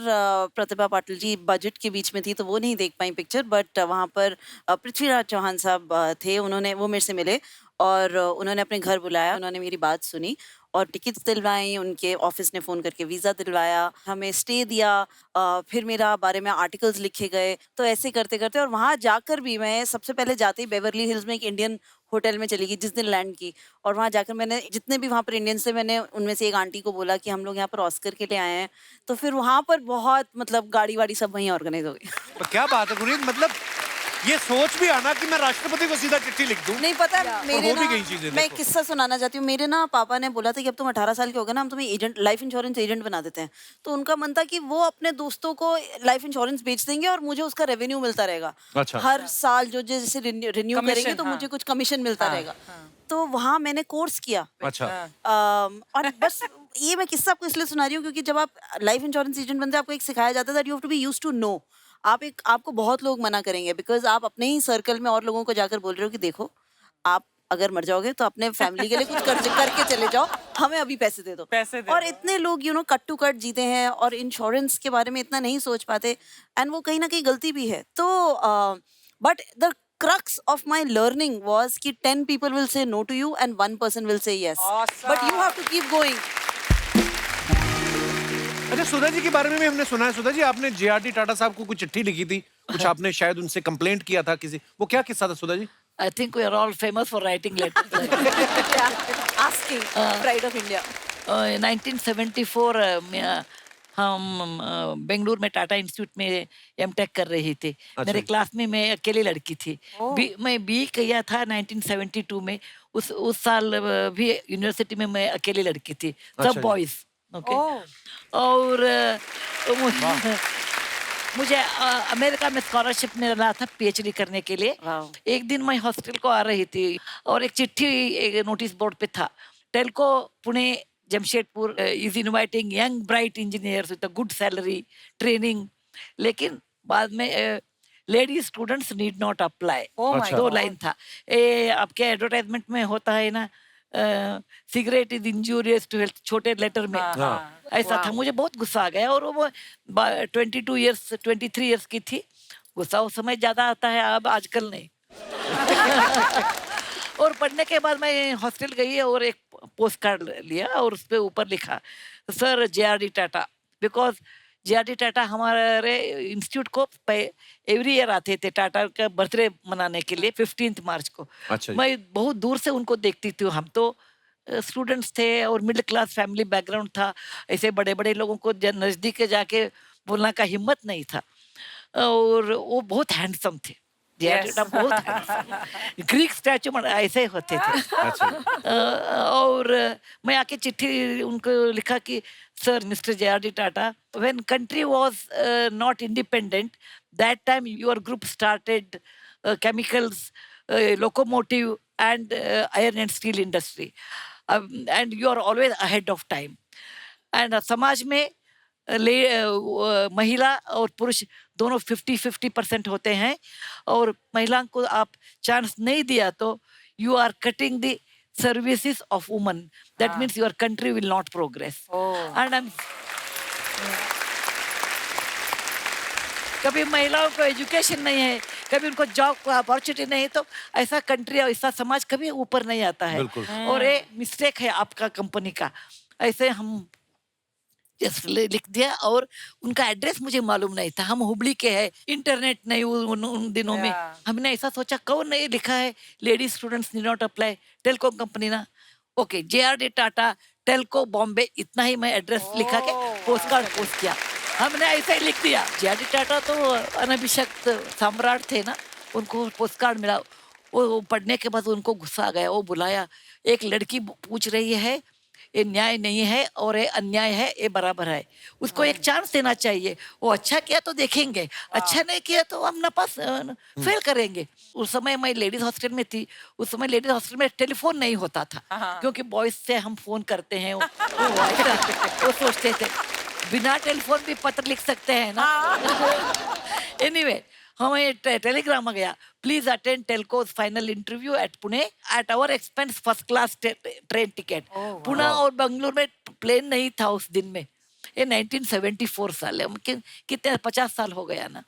प्रतिभा पाटिल जी बजट के बीच में थी तो वो नहीं देख पाई पिक्चर, बट वहाँ पर पृथ्वीराज चौहान साहब थे, उन्होंने वो मेरे से मिले और उन्होंने अपने घर बुलाया, उन्होंने मेरी बात सुनी और टिकट्स दिलवाई, उनके ऑफिस ने फ़ोन करके वीज़ा दिलवाया, हमें स्टे दिया, फिर मेरा बारे में आर्टिकल्स लिखे गए। तो ऐसे करते करते और वहाँ जाकर भी मैं सबसे पहले जाते ही बेवरली हिल्स में एक इंडियन होटल में चली गई जिस दिन लैंड की। और वहाँ जाकर मैंने जितने भी वहाँ पर इंडियंस थे, मैंने उनमें से एक आंटी को बोला कि हम लोग यहाँ पर ऑस्कर के लिए आए हैं। तो फिर वहाँ पर बहुत मतलब गाड़ी वाड़ी सब वहीं ऑर्गेनाइज हो गई। तो क्या बात है गुनीत, मतलब ये सोच भी आना कि मैं राष्ट्रपति को सीधा चिट्ठी लिख दूं। नहीं पता मेरे हो भी ना, गई चीजें। मैं एक किस्सा सुनाना चाहती हूँ। मेरे ना पापा ने बोला था कि अब तुम 18 साल के हो गए ना, हम तुम्हें एजेंट, लाइफ इंश्योरेंस एजेंट बना देते हैं। तो उनका मन था कि वो अपने दोस्तों को लाइफ इंश्योरेंस बेच देंगे और मुझे उसका रेवेन्यू मिलता रहेगा। अच्छा। हर साल जो जैसे रिन्यू करेंगे तो मुझे कुछ कमीशन मिलता रहेगा। तो वहाँ मैंने कोर्स किया। अच्छा। और बस ये मैं किस्सा आपको इसलिए सुना रही हूँ क्योंकि जब आप लाइफ इंश्योरेंस एजेंट बनते हैं आपको एक सिखाया जाता है that you have to be used to no. आपको बहुत लोग मना करेंगे बिकॉज आप अपने ही सर्कल में और लोगों को जाकर बोल रहे हो कि देखो आप अगर मर जाओगे तो अपने फैमिली के लिए कुछ करके चले जाओ, हमें अभी पैसे दे दो। और इतने लोग कट टू कट जीते हैं और इंश्योरेंस के बारे में इतना नहीं सोच पाते एंड वो कहीं ना कहीं गलती भी है। तो but the crux of my learning was कि 10 people will say no to you and 1 person will say yes. Awesome. But you have to keep going. अच्छा, सुधा जी के बारे में भी हमने सुना है। सुधा जी, आपने JRD टाटा साहब को कुछ चिट्ठी लिखी थी, कुछ आपने शायद उनसे कंप्लेंट किया था किसी, वो क्या किस्सा था Sudha ji? I think we are all famous for writing letters. Asking pride of India. 1974 में हम बेंगलुरु में टाटा इंस्टीट्यूट में एमटेक कर रही थी। मेरे क्लास में मैं अकेली लड़की थी। मैं बी किया था 1972 में। उस साल भी यूनिवर्सिटी में मैं अकेली लड़की थी, सब बॉयज। ओके। और मुझे अमेरिका में स्कॉलरशिप मिला था पीएचडी करने के लिए। एक दिन मैं हॉस्टल को आ रही थी और एक चिट्ठी एक नोटिस बोर्ड पे था, Telco Pune Jamshedpur is inviting young bright engineers with a good salary training, लेकिन बाद में lady students need not apply. 2 line था। आपके एडवर्टाइजमेंट में होता है ना, cigarette is injurious to health, छोटे लेटर में ऐसा था। मुझे बहुत गुस्सा आ गया और वो 23 इयर्स की थी। गुस्सा उस समय ज्यादा आता है, अब आजकल नहीं। और पढ़ने के बाद मैं हॉस्टल गई और एक पोस्ट कार्ड लिया और उस पर ऊपर लिखा sir JRD Tata, because JRD Tata हमारे इंस्टीट्यूट को एवरी ईयर आते थे टाटा का बर्थडे मनाने के लिए 15 मार्च को। अच्छा। मैं बहुत दूर से उनको देखती थी। हम तो स्टूडेंट्स थे और मिडिल क्लास फैमिली बैकग्राउंड था, ऐसे बड़े बड़े लोगों को नज़दीक जाके बोलना का हिम्मत नहीं था। और वो बहुत हैंडसम थे, JR टाटा बहुत ग्रीक स्टैचू ऐसे होते थे। अच्छा और मैं आके चिट्ठी उनको लिखा कि sir mister JR Tata, when country was not independent that time your group started chemicals, locomotive and iron and steel industry, and you are always ahead of time. And समाज में महिला और पुरुष दोनों 50-50% होते हैं, और महिला को आप चांस नहीं दिया तो you are cutting the services of woman, that means your country will not progress. And I कभी महिलाओं को एजुकेशन नहीं है, कभी उनको जॉब को अपॉर्चुनिटी नहीं है, तो ऐसा कंट्री और ऐसा समाज कभी ऊपर नहीं आता है। और ये मिस्टेक है आपका कंपनी का। ऐसे हम लिख दिया, और उनका एड्रेस मुझे मालूम नहीं था, हम हुबली के हैं, इंटरनेट नहीं उन दिनों में। हमने ऐसा सोचा कौन नहीं लिखा है, lady students need not apply, Telco company ना, ओके JR टाटा टेलको बॉम्बे, इतना ही मैं एड्रेस लिखा के पोस्ट कार्ड पोस्ट किया। हमने ऐसा ही लिख दिया। JR टाटा तो अनभिषिक्त सम्राट थे ना, उनको पोस्ट कार्ड मिला। वो पढ़ने के बाद उनको गुस्सा आ गया, वो बुलाया, एक लड़की पूछ रही है ये न्याय नहीं है और ये अन्याय है, ये बराबर है, उसको एक चांस देना चाहिए। वो अच्छा किया तो देखेंगे, अच्छा नहीं किया तो हम ना पास फेल करेंगे। उस समय मैं लेडीज हॉस्टल में थी, उस समय लेडीज हॉस्टल में टेलीफोन नहीं होता था, क्योंकि बॉयज से हम फोन करते हैं, वो सोचते थे बिना टेलीफोन भी पत्र लिख सकते हैं ना। एनीवे हमें टेलीग्राम आ गया, please attend Telco's final interview at Pune at our expense, first class train ticket. Pune और बेंगलुरु में प्लेन नहीं था उस दिन में, ये 1974 साल है, कितने 50 साल हो गया ना।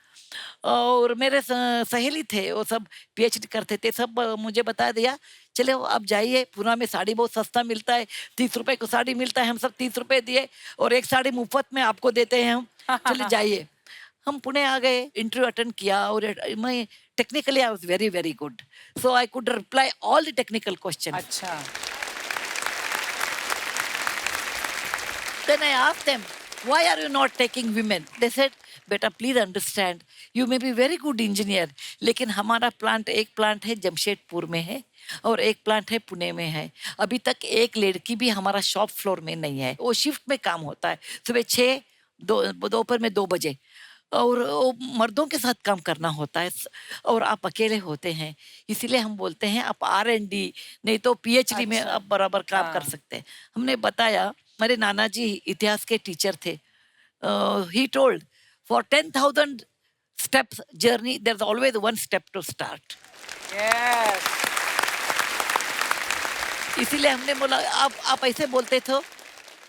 और मेरे सहेली थे, वो सब PhD करते थे, सब मुझे बता दिया चले आप जाइए, पुणे में साड़ी बहुत सस्ता मिलता है, 30 रुपए को साड़ी मिलता है, हम सब 30 रुपए दिए और एक साड़ी मुफ्त में आपको देते हैं हम, चले जाइए। हम पुणे आ गए, इंटरव्यू अटेंड किया, और मैं technically I was very very good, so I could reply all the technical question. अच्छा। Then I asked them, why are you not taking women? They said, बेटा please understand, you may be very good engineer, लेकिन हमारा plant, एक plant है जमशेदपुर में है और एक प्लांट है पुणे में है, अभी तक एक लड़की भी हमारा शॉप फ्लोर में नहीं है, वो शिफ्ट में काम होता है, सुबह 6, दोपहर में 2 बजे, और वो मर्दों के साथ काम करना होता है, और आप अकेले होते हैं, इसीलिए हम बोलते हैं आप R&D नहीं तो PhD में आप बराबर काम कर सकते हैं। हमने बताया, मेरे नाना जी इतिहास के टीचर थे, he told for 10,000 steps journey there's always one step to start। Yes. इसीलिए हमने बोला आप ऐसे बोलते थे,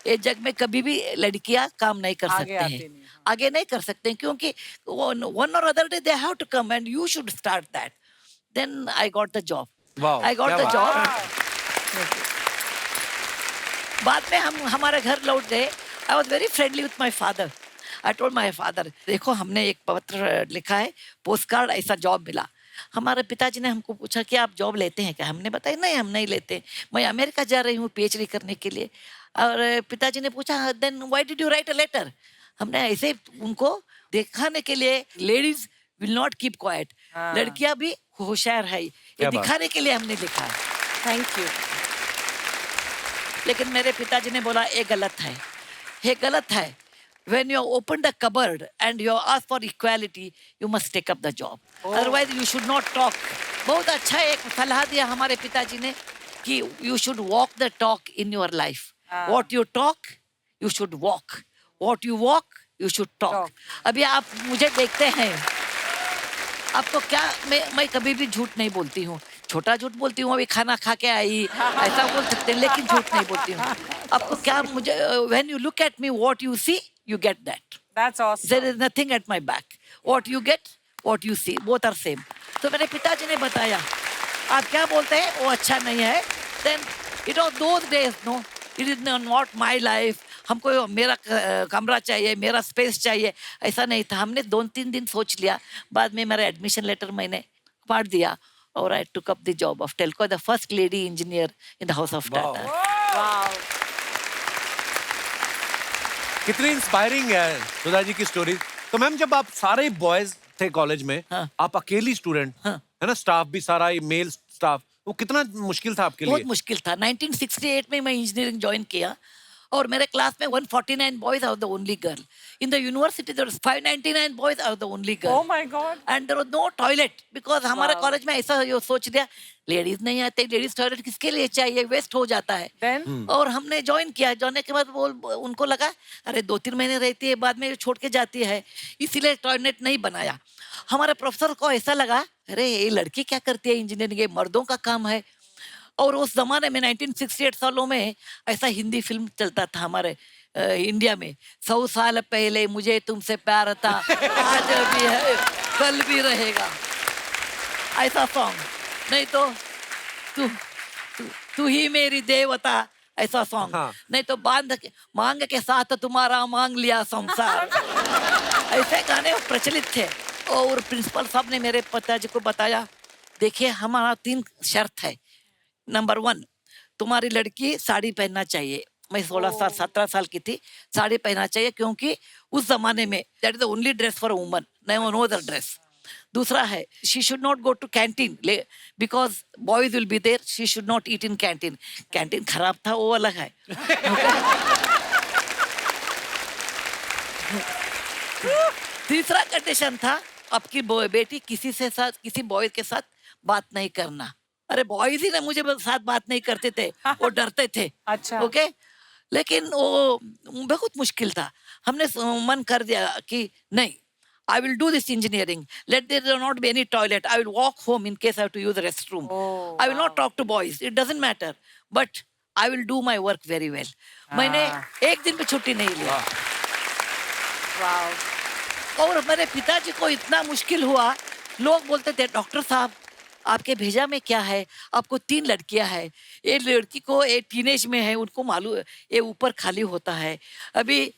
ये जग में कभी भी लड़कियां काम नहीं कर सकते हैं, आगे नहीं कर सकते हैं, क्योंकि one or other day they have to come and you should start that। Then I got the job। Wow, I got the job। बाद में हम हमारे घर लौट गए। I was very friendly with my father। I told my father, देखो हमने एक पत्र लिखा है, पोस्ट कार्ड, ऐसा जॉब मिला। हमारे पिताजी ने हमको पूछा कि आप जॉब लेते हैं क्या? हमने बताया नहीं, हम नहीं लेते, मैं अमेरिका जा रही हूँ PhD करने के लिए। और पिताजी ने पूछा, then why did you write a letter? हमने ऐसे उनको दिखाने के लिए, ladies will not keep quiet, लड़कियां भी होशियार है, ये दिखाने के लिए हमने लिखा है। Thank you. लेकिन मेरे पिताजी ने बोला ये गलत है, ये गलत है। When you open the cupboard and you ask for equality, you must take up the job। Otherwise you should not talk। बहुत अच्छा एक सलाह दिया हमारे पिताजी ने कि you should walk the talk in your life। What you talk, you should walk। What you walk, you should talk। अभी आप मुझे देखते हैं, आपको क्या, मैं कभी भी झूठ नहीं बोलती हूँ, छोटा झूठ बोलती हूँ, अभी खाना खा के आई ऐसा बोल सकते हैं, लेकिन झूठ नहीं बोलती हूँ। आपको क्या, मुझे when you look at me, what you see, you get that। That's awesome। There is nothing at my back। What you get, what you see, both are same। तो मेरे पिताजी ने बताया, आप क्या बोलते हैं वो अच्छा नहीं है। Then it was those days, no, it is not my life। हमको मेरा कमरा चाहिए, मेरा स्पेस चाहिए, ऐसा नहीं था। हमने 2-3 दिन सोच लिया, बाद में मेरा एडमिशन लेटर मैंने पढ़ दिया, और I took up the job of Telco, the first lady engineer in the house of Tata। Wow। कितनी इंस्पायरिंग है सुधा जी की स्टोरी। तो मैम, जब आप सारे बॉयज थे कॉलेज में, हाँ। आप अकेली स्टूडेंट, हाँ। है ना, स्टाफ भी सारा मेल स्टाफ, वो कितना मुश्किल था आपके बहुत लिए? मुश्किल था। 1968 में मैं इंजीनियरिंग ज्वाइन किया और मेरे क्लास में 149 boys are the only girl in the university. There 599 boys are the only girl. Oh my God. And there was no toilet because हमारे Wow. कॉलेज में ऐसा ये सोच दिया लेडीज नहीं आते, लेडीज टॉयलेट किसके लिए चाहिए, वेस्ट हो जाता है। Then? और हमने ज्वाइन किया, ज्वाइन के बाद वो उनको लगा अरे 2-3 महीने रहती है बाद में छोड़ के जाती है, इसीलिए टॉयलेट नहीं बनाया। हमारे प्रोफेसर को ऐसा लगा अरे ये लड़की क्या करती है इंजीनियरिंग, ये मर्दों का काम है। और उस जमाने में 1968 सालों में ऐसा हिंदी फिल्म चलता था हमारे इंडिया में, 100 साल पहले मुझे तुमसे प्यार था, आज भी है कल भी रहेगा, ऐसा सॉन्ग। नहीं तो तू तू तू ही मेरी देवता, ऐसा सॉन्ग। हाँ। नहीं तो मांग के साथ तुम्हारा मांग लिया संसार, ऐसे गाने प्रचलित थे। और प्रिंसिपल साहब ने मेरे पिताजी को बताया देखिए हमारा 3 शर्त है। नंबर 1, तुम्हारी लड़की साड़ी पहनना चाहिए। मैं 16 साल 17 साल की थी, साड़ी पहनना चाहिए क्योंकि उस जमाने में that is the only dress for a woman, no other dress. दूसरा है she should not go to canteen because boys will be there, she should not eat in canteen. Canteen खराब था वो अलग है। तीसरा कंडीशन था आपकी बेटी किसी बॉय के साथ बात नहीं करना। अरे बॉयज ही ना मुझे साथ बात नहीं करते थे, वो डरते थे। अच्छा। ओके, लेकिन वो बहुत मुश्किल था। हमने मन कर दिया कि नहीं, I will do this engineering. Let there not be any toilet. I will walk home in case I have to use the restroom. Oh, I will not talk to boys. It doesn't matter. But I will do my work very well. मैंने एक दिन भी छुट्टी नहीं लिया। Wow. और मेरे पिताजी को इतना मुश्किल हुआ, लोग बोलते थे डॉक्टर साहब आपके भेजा में क्या है, आपको 3 लड़कियां हैं, ये लड़की को एक टीनेज में है, उनको मालूम ये ऊपर खाली होता है, अभी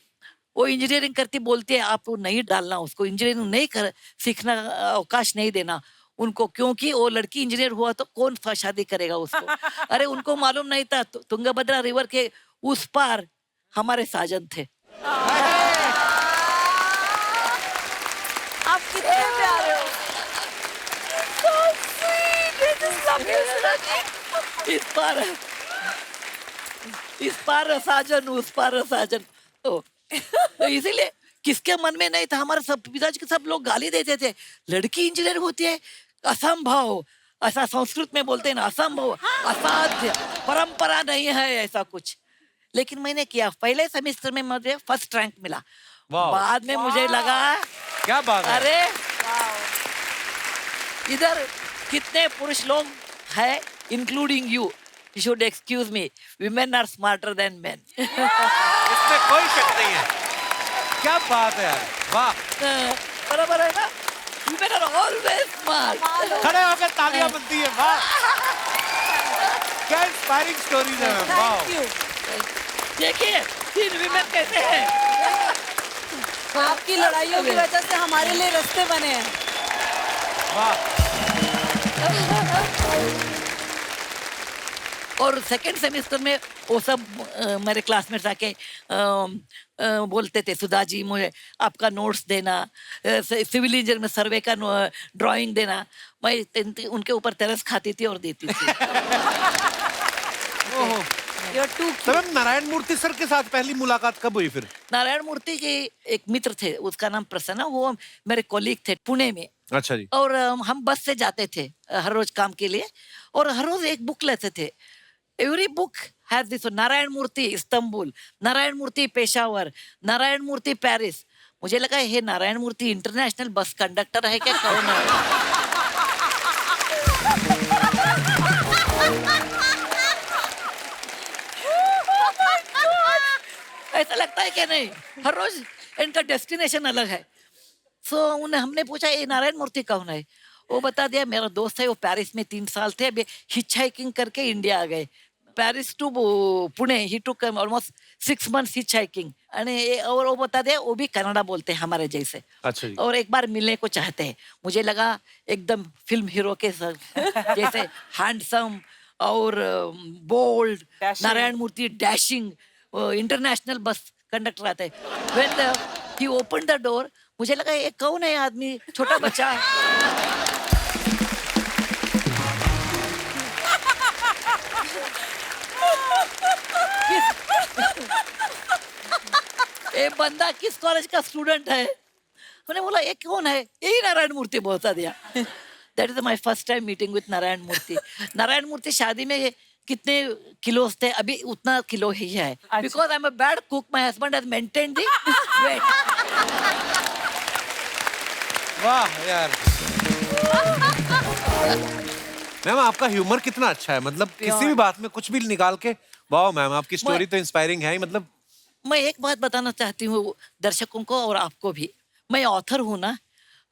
वो इंजीनियरिंग करती बोलती है आप नहीं डालना उसको, इंजीनियरिंग नहीं कर सीखना अवकाश नहीं देना उनको, क्योंकि वो लड़की इंजीनियर हुआ तो कौन सा शादी करेगा उसको। अरे उनको मालूम नहीं था तुंगभद्रा रिवर के उस पार हमारे साजन थे। आप कितने प्यारे हो। इस पार साजन उस पार साजन। तो इसीलिए किसके मन में नहीं था, हमारे सब पिताजी के सब लोग गाली देते थे, लड़की इंजीनियर होती है असंभव, ऐसा संस्कृत में बोलते हैं ना, असंभव, असाध्य, परंपरा नहीं है ऐसा कुछ। लेकिन मैंने किया, पहले सेमेस्टर में मुझे फर्स्ट रैंक मिला। वाह। बाद में मुझे लगा क्या बात है? अरे इधर कितने पुरुष लोग हैं including you, you should excuse me, women are smarter than men. इसमें कोई शक नहीं है। क्या बात है यार, वाह। बराबर है ना, women are always smart. खड़े होकर तालियां बनती है, वाह। क्या इंस्पायरिंग स्टोरीज है मैम, वाह। देखिए 3 women कैसे हैं। आपकी लड़ाइयों की वजह से हमारे लिए रास्ते बने हैं। वाह। और सेकंड सेमेस्टर में वो सब मेरे क्लासमेट्स आके बोलते थे सुधा जी मुझे आपका नोट्स देना, सिविल इंजीनियर में सर्वे का ड्राइंग देना। मैं उनके ऊपर तरस खाती थी और देती थी। ओहो। तो मैम नारायण मूर्ति सर के साथ पहली मुलाकात कब हुई फिर? नारायण मूर्ति के एक मित्र थे, उसका नाम प्रसन्न, वो मेरे कॉलीग थे पुणे में। अच्छा जी। और हम बस से जाते थे हर रोज काम के लिए, और हर रोज एक बुक लेते थे। Every book has this, Narayana Murthy Istanbul, Narayana Murthy Peshawar, Narayana Murthy Paris. मुझे लगा ये Narayana Murthy international bus conductor है क्या, कौन है? ऐसा लगता है क्या नहीं, हर रोज इनका डेस्टिनेशन अलग है। उन्हें हमने पूछा ये नारायण मूर्ति कौन है, वो बता दिया मेरा दोस्त है, वो पेरिस में 3 साल थे, अभी हिच हाइकिंग करके इंडिया आ गए। पेरिस टू पुणे ही took almost 6 months hitchhiking. और वो बता दिया वो भी कन्नड़ा बोलते हैं हमारे जैसे। अच्छा जी। और एक बार मिलने को चाहते हैं। मुझे लगा एकदम फिल्म हीरो के जैसे हैंडसम और बोल्ड, नारायण मूर्ति डैशिंग, इंटरनेशनल बस कंडक्टर आते हैं। When he opened the door, मुझे लगा ये कौन है आदमी, छोटा बच्चा। ये बंदा किस कॉलेज का स्टूडेंट है? मैंने बोला ये कौन है? यही नारायण मूर्ति बोलता दिया। That is my first time meeting with Narayana Murthy. Narayana Murthy शादी में कितने किलोस थे? अभी उतना किलो ही है। Because I am a bad cook, my husband has maintained the weight. वाह यार मैम, आपका ह्यूमर कितना अच्छा है। मतलब किसी भी बात में कुछ भी निकाल के, वाह मैम, आपकी स्टोरी तो इंस्पायरिंग है ही। मतलब मैं एक बात बताना चाहती हूँ दर्शकों को और आपको भी। मैं ऑथर हूँ ना,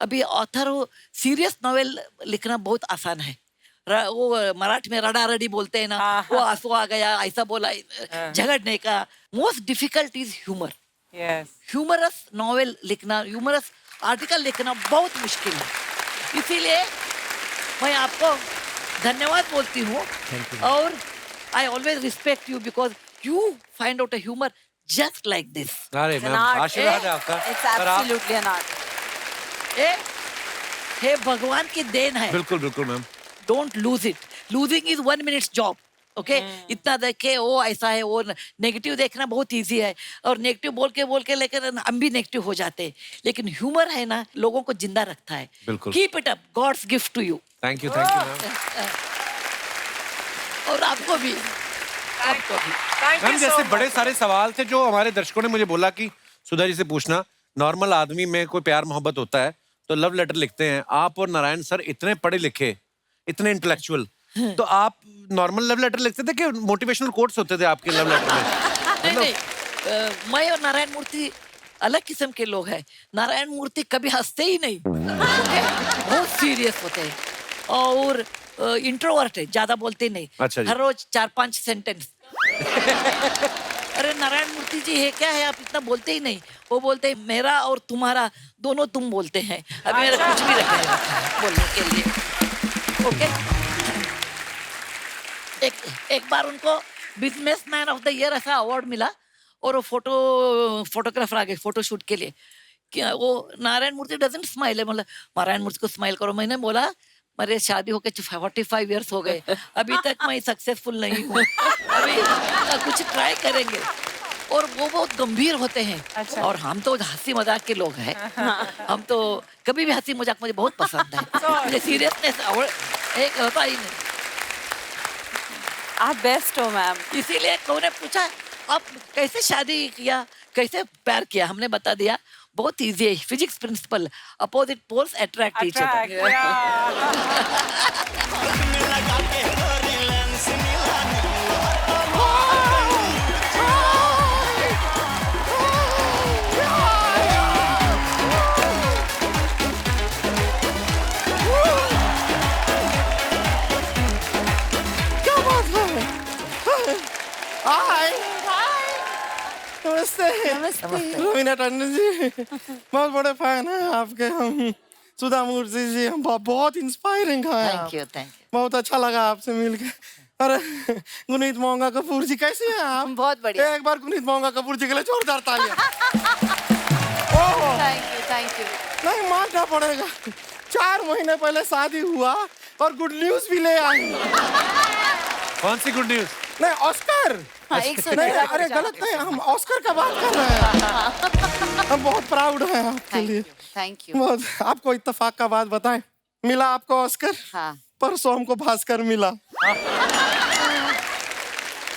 अभी ऑथर हूँ। सीरियस नॉवेल लिखना बहुत आसान है। वो मराठी में रड़ा रड़ी बोलते हैं ना, वो आंसू आ गया, ऐसा बोला, झगड़ने का। Most difficult is humour. Humorous novel लिखना, ह्यूमरस आर्टिकल लिखना बहुत मुश्किल है। इसीलिए मैं आपको धन्यवाद बोलती हूँ। और I always respect you because you find out a humour just like this. अरे मैम, आशीर्वाद है आपका। It's absolutely an art. हे भगवान की देन है। बिल्कुल बिल्कुल ma'am. Don't lose it. Losing is 1 minute's job. Okay इतना देखे वो ऐसा है, वो नेगेटिव देखना बहुत इजी है, और नेगेटिव बोल के लेकर हम भी नेगेटिव हो जाते हैं। लेकिन ह्यूमर है ना, लोगों को जिंदा रखता है। बिल्कुल। Keep it up, God's gift to you. Thank you ma'am. और आपको भी, आपको भी। मैम, जैसे बड़े सारे सवाल थे जो हमारे दर्शकों ने मुझे बोला कि सुधा जी से पूछना। नॉर्मल आदमी में कोई प्यार मोहब्बत होता है तो लव लेटर लिखते हैं। आप और नारायण सर इतने पढ़े लिखे, इतने इंटेलेक्चुअल, तो आप नॉर्मल लव लेटर लिखते थे कि मोटिवेशनल कोट्स होते थे आपके लव लेटर में? नहीं, मैं और नारायण मूर्ति अलग किस्म के लोग हैं। नारायण मूर्ति कभी हंसते ही नहीं, बहुत सीरियस होते हैं और इंट्रोवर्ट है, ज्यादा बोलते नहीं। अच्छा जी। हर रोज 4-5 सेंटेंस। अरे नारायण मूर्ति जी है क्या है, आप इतना बोलते ही नहीं। वो बोलते हैं मेरा और तुम्हारा दोनों तुम बोलते हैं। अभी मेरा कुछ भी रखा है बोलने के लिए। ओके, एक बार उनको बिजनेसमैन ऑफ द ईयर ऐसा अवार्ड मिला, और वो फोटोग्राफर आ गए फोटो शूट के लिए। क्या वो नारायण मूर्ति डजंट स्माइल है, मतलब नारायण मूर्ति को स्माइल करो। मैंने बोला मेरे शादी होके 45 इयर्स हो गए, अभी तक मैं सक्सेसफुल नहीं हूँ, अभी कुछ ट्राई करेंगे। और वो बहुत गंभीर होते हैं। और हम तो हंसी मजाक के लोग हैं। हम तो कभी भी हंसी मजाक मुझे बहुत पसंद है। मुझे सीरियसनेस एक होता ही नहीं। आप बेस्ट हो मैम। इसीलिए कौन ने पूछा आप कैसे शादी किया, कैसे प्यार किया, हमने बता दिया बहुत इजी है। Physics principle, opposite poles attract each other. नमस्ते रवीना टंडन जी, बहुत बड़े फैन हैं आपके हम। सुधा मूर्ति जी, हम बहुत इंस्पायरिंग है। Thank you. बहुत अच्छा लगा आपसे मिलकर। अरे गुनीत मोंगा कपूर जी कैसे हैं आप? बहुत बढ़िया। एक बार गुनीत मोंगा कपूर जी के लिए जोरदार तालियां। Thank you. नहीं मानना पड़ेगा, 4 महीने पहले शादी हुआ और गुड न्यूज भी ले आई। कौन सी गुड न्यूज? नहीं ऑस्कर। नहीं, अरे गलत नहीं, हम ऑस्कर का बात कर रहे हैं। हम बहुत प्राउड हैं आपके लिए। Thank you. बहुत। आपको इत्तेफाक का बात बताएं, मिला आपको ऑस्कर? हाँ। परसों हमको भास्कर मिला।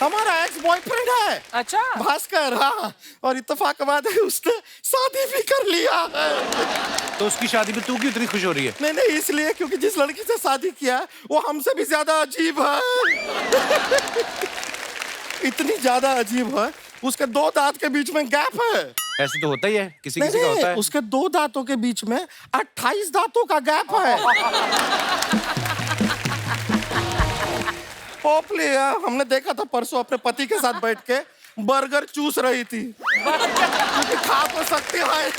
हमारा एक्स बॉयफ्रेंड है। अच्छा। भास्कर। हाँ, और इत्तेफाक का बात है उसने शादी भी कर लिया है। तो उसकी शादी में तू क्यों इतनी खुश हो रही है? नहीं इसलिए क्योंकि जिस लड़की से शादी किया वो हमसे भी ज्यादा अजीब है। इतनी ज्यादा अजीब है, उसके 2 दांत के बीच में गैप है। ऐसे तो होता ही है, किसी किसी का होता है। उसके 2 दांतों के बीच में 28 दांतों का गैप है। पोपली हमने देखा था परसों अपने पति के साथ बैठ के बर्गर चूस रही थी, क्योंकि खा तो सकती है।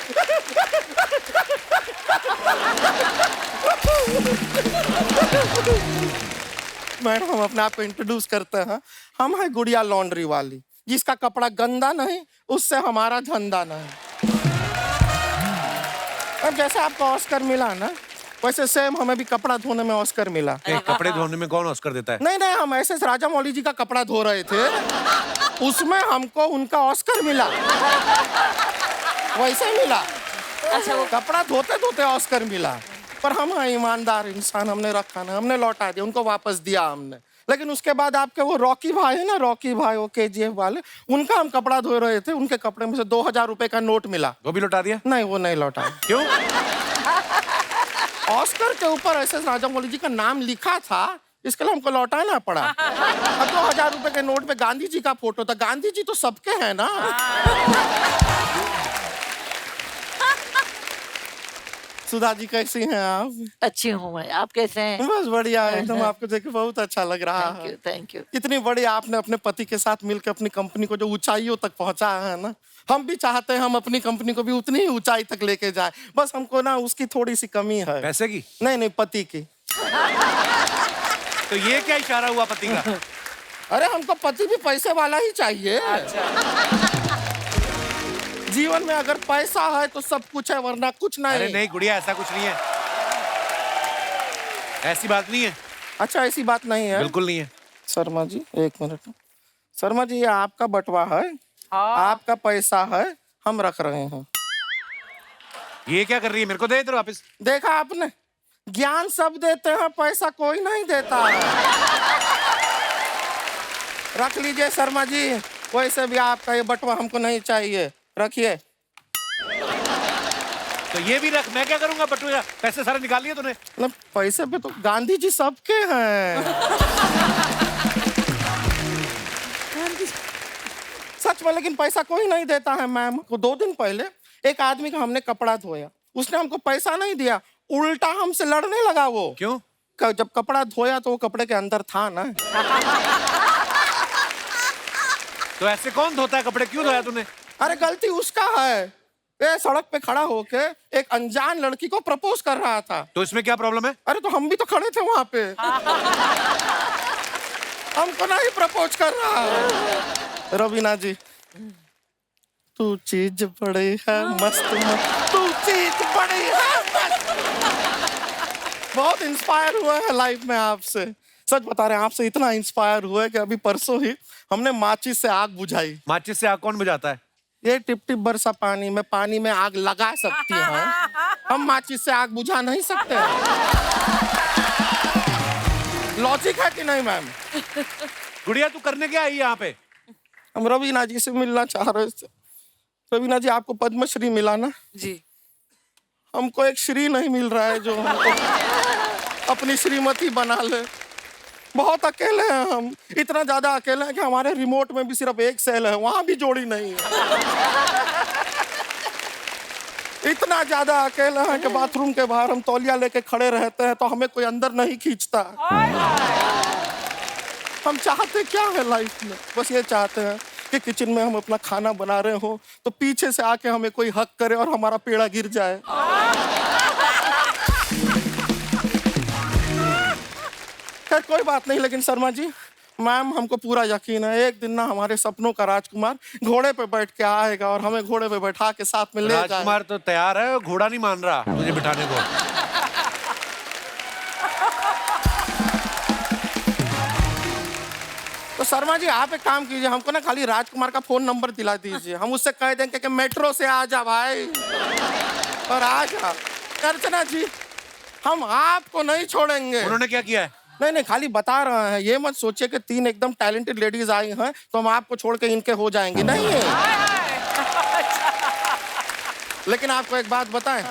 मैडम, हम अपने आप को इंट्रोड्यूस करते हैं। हम हैं गुड़िया लॉन्ड्री वाली, जिसका कपड़ा गंदा नहीं उससे हमारा धंधा नहीं। अब जैसे आपको ऑस्कर मिला ना, वैसे सेम हमें भी कपड़ा धोने में ऑस्कर मिला। कपड़े धोने में कौन ऑस्कर देता है? नहीं नहीं, हम ऐसे राजा मौली जी का कपड़ा धो रहे थे, उसमें हमको उनका ऑस्कर मिला, वैसे मिला। अच्छा, वो कपड़ा धोते धोते ऑस्कर मिला, पर हम हैं ईमानदार इंसान, हमने रखा ना, हमने लौटा दिया, उनको वापस दिया हमने। लेकिन उसके बाद आपके वो रॉकी भाई है ना, रॉकी भाई, वो KGF वाले, उनका हम कपड़ा धो रहे थे, उनके कपड़े में से 2000 रुपए का नोट मिला। वो भी लौटा दिया? नहीं, वो नहीं लौटा। क्यों? ऑस्कर के ऊपर ऐसे राजा मौली जी का नाम लिखा था, इसके लिए हमको लौटाना पड़ा। अब 2000 रुपए के नोट पे गांधी जी का फोटो था। गांधी जी तो सबके हैं ना। सुधा जी कैसी हैं आप? अच्छी हूँ मैं, आप कैसे हैं? बस बढ़िया, एकदम आपको देख के बहुत अच्छा लग रहा है। Thank you. इतनी बड़ी आपने अपने पति के साथ मिलकर अपनी कंपनी को जो ऊंचाइयों तक पहुंचाया है ना, हम भी चाहते हैं हम अपनी कंपनी को भी उतनी ही ऊंचाई तक लेके जाए। बस हमको ना उसकी थोड़ी सी कमी है। पैसे की? नहीं नहीं, पति की। तो ये क्या इशारा हुआ पति का? अरे हमको पति भी पैसे वाला ही चाहिए। जीवन में अगर पैसा है तो सब कुछ है, वरना कुछ नहीं। अरे नहीं गुड़िया, ऐसा कुछ नहीं है, ऐसी बात नहीं है। अच्छा, ऐसी बात नहीं है? बिल्कुल नहीं है। शर्मा जी 1 मिनट। शर्मा जी, ये आपका बटवा है, आपका पैसा है, हम रख रहे हैं। ये क्या कर रही है? मेरे को दे इधर वापस। देखा आपने, ज्ञान सब देते हैं, पैसा कोई नहीं देता है। रख लीजिए शर्मा जी, वैसे भी आपका ये बटवा हमको नहीं चाहिए, रखिए। तो ये भी रख, मैं क्या करूंगा बटुआ? पैसे सारे निकाल लिए तूने? मतलब पैसे पे तो गांधी जी सबके हैं। सच में, लेकिन पैसा कोई नहीं देता है मैम को। 2 दिन पहले एक आदमी का हमने कपड़ा धोया, उसने हमको पैसा नहीं दिया, उल्टा हमसे लड़ने लगा वो। क्यों? जब कपड़ा धोया तो वो कपड़े के अंदर था ना। तो ऐसे कौन धोता है कपड़े? क्यों धोया तूने? अरे गलती उसका है, ये सड़क पे खड़ा होके एक अनजान लड़की को प्रपोज कर रहा था। तो इसमें क्या प्रॉब्लम है? अरे तो हम भी तो खड़े थे वहां पे। हमको नहीं प्रपोज कर रहा है। रवीना जी, तू चीज बड़ी है मस्त मस्त, तू चीज बड़ी है मस्त। बहुत इंस्पायर हुआ है लाइफ में आपसे, सच बता रहे हैं। आपसे इतना इंस्पायर हुआ है कि अभी परसों ही हमने माचिस से आग बुझाई। माचिस से आग कौन बुझाता है? ये टिप टिप बरसा पानी में आग लगा सकती है, हम माचिस से आग बुझा नहीं सकते। लॉजिक है कि नहीं मैम? गुड़िया तू करने क्या आई यहाँ पे? हम रवीना जी से मिलना चाह रहे थे। रवीना जी, आपको पद्मश्री मिला ना जी? हमको एक श्री नहीं मिल रहा है जो हमको अपनी श्रीमती बना ले। बहुत अकेले हैं हम, इतना ज्यादा अकेले हैं कि हमारे रिमोट में भी सिर्फ एक सेल है, वहां भी जोड़ी नहीं है। इतना ज्यादा अकेले हैं कि बाथरूम के बाहर हम तौलिया लेके खड़े रहते हैं तो हमें कोई अंदर नहीं खींचता। हम चाहते क्या है लाइफ में? बस ये चाहते हैं कि किचन में हम अपना खाना बना रहे हो तो पीछे से आके हमें कोई हक करे और हमारा पेड़ा गिर जाए। खैर कोई बात नहीं, लेकिन शर्मा जी, मैम हमको पूरा यकीन है एक दिन ना हमारे सपनों का राजकुमार घोड़े पे बैठ के आएगा और हमें घोड़े पे बैठा के साथ में ले जाएगा। राजकुमार तो तैयार है, घोड़ा नहीं मान रहा मुझे बिठाने को। तो शर्मा जी, आप एक काम कीजिए, हमको ना खाली राजकुमार का फोन नंबर दिला दीजिए, हम उससे कह देंगे कि मेट्रो से आ जा भाई, और आ जा। अर्चना जी, हम आपको नहीं छोड़ेंगे। उन्होंने क्या किया है? नहीं नहीं, खाली बता रहे हैं, ये मत सोचिए कि 3 एकदम टैलेंटेड लेडीज आई हैं तो हम आपको छोड़ के इनके हो जाएंगे, नहीं है। लेकिन आपको एक बात बताएं,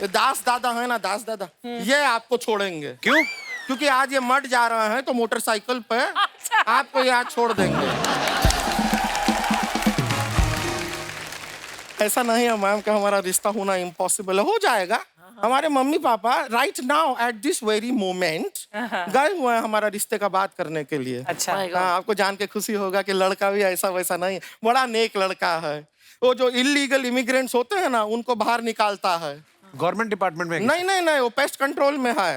ये दास दादा है ना, दास दादा, ये आपको छोड़ेंगे। क्यों? क्योंकि आज ये मठ जा रहे हैं तो मोटरसाइकिल पे आपको यहाँ छोड़ देंगे। ऐसा नहीं है मैम कि हमारा रिश्ता होना इम्पॉसिबल है, हो जाएगा। हमारे mummy papa right now at this very moment गए हुए हैं हमारा रिश्ते का बात करने के लिए। अच्छा। हाँ, आपको जान के खुशी होगा कि लड़का भी ऐसा वैसा नहीं है, बड़ा नेक लड़का है। वो जो इलीगल इमिग्रेंट्स होते हैं ना, उनको बाहर निकालता है। गवर्नमेंट डिपार्टमेंट में? नहीं नहीं नहीं, वो पेस्ट कंट्रोल में है।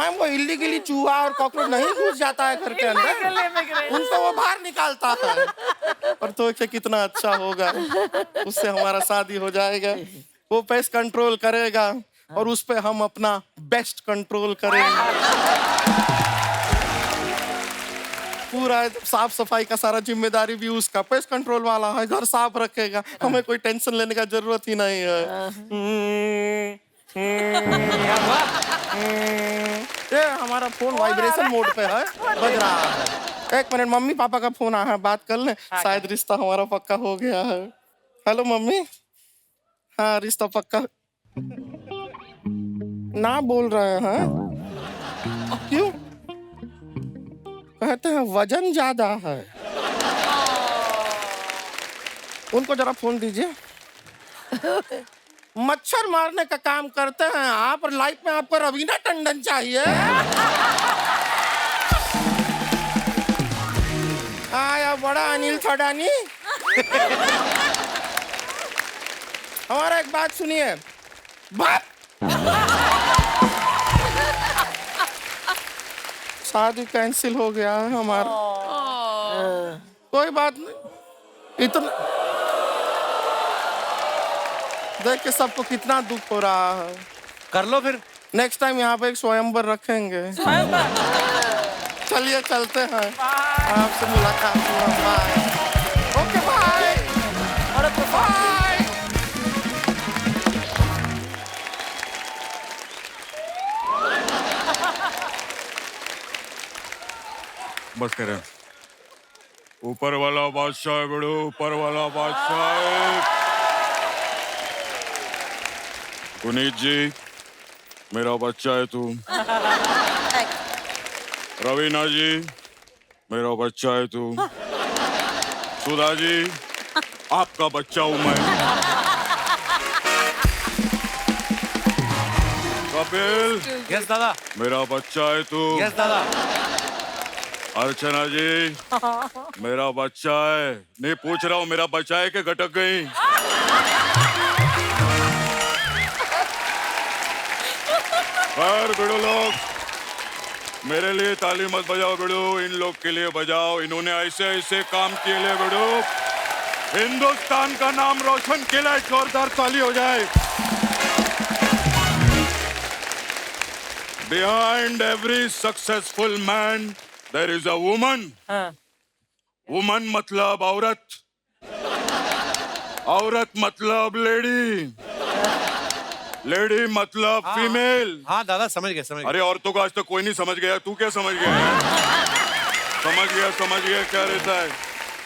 मैम वो इलीगली चूहा और कॉकरोच नहीं घुस जाता है घर के अंदर, उनको वो बाहर निकालता है। और तो क्या कितना अच्छा होगा, उससे हमारा शादी हो जाएगा, वो पेस्ट कंट्रोल करेगा और उस पे हम अपना बेस्ट कंट्रोल करेंगे। पूरा साफ सफाई का सारा जिम्मेदारी भी उसका, पेस्ट कंट्रोल वाला है, घर साफ रखेगा, हमें कोई टेंशन लेने का जरूरत ही नहीं है। ये हमारा फोन वाइब्रेशन मोड पे है, बज रहा है। एक मिनट, मम्मी पापा का फोन आया है, बात कर ले, शायद रिश्ता हमारा पक्का हो गया है। हेलो मम्मी, हाँ रिश्ता पक्का ना बोल रहे हैं, क्यों? कहते हैं वजन ज्यादा है। उनको जरा फोन दीजिए। मच्छर मारने का काम करते हैं आप, और लाइफ में आपको रवीना टंडन चाहिए। आया बड़ा अनिल थोडानी। हमारा एक बात सुनिए, बात शादी कैंसिल हो गया है हमारा। कोई बात नहीं, इतना देख के सबको कितना दुख हो रहा है। कर लो फिर, नेक्स्ट टाइम यहाँ पे एक स्वयंवर रखेंगे। चलिए चलते हैं, आपसे मुलाकात हुआ, बाय। Okay bye, bye. बस करें, ऊपर वाला बादशाह है बड़ो, ऊपर वाला बादशाह है। पुनीत जी, मेरा बच्चा है तू। रवीना जी, मेरा बच्चा है तू। सुधा जी, आपका बच्चा हूं मैं। कपिल, यस दादा। मेरा बच्चा है तू। यस दादा। अर्चना जी, मेरा बच्चा है। नहीं पूछ रहा हूँ मेरा बच्चा है कि गटक गई। खैर बिड़ो लोग, मेरे लिए ताली मत बजाओ बिड़ो, इन लोग के लिए बजाओ। इन्होंने ऐसे ऐसे काम किए ले बिड़ो, हिंदुस्तान का नाम रोशन किया है। जोरदार ताली हो जाए। Behind every successful man there is a woman. Woman मतलब औरत, औरत मतलब लेडी, लेडी मतलब फीमेल। हाँ दादा समझ गए, समझ गए। अरे औरतों को आज तक कोई नहीं समझ गया, तू क्या समझ गया? समझ गया क्या रहता है।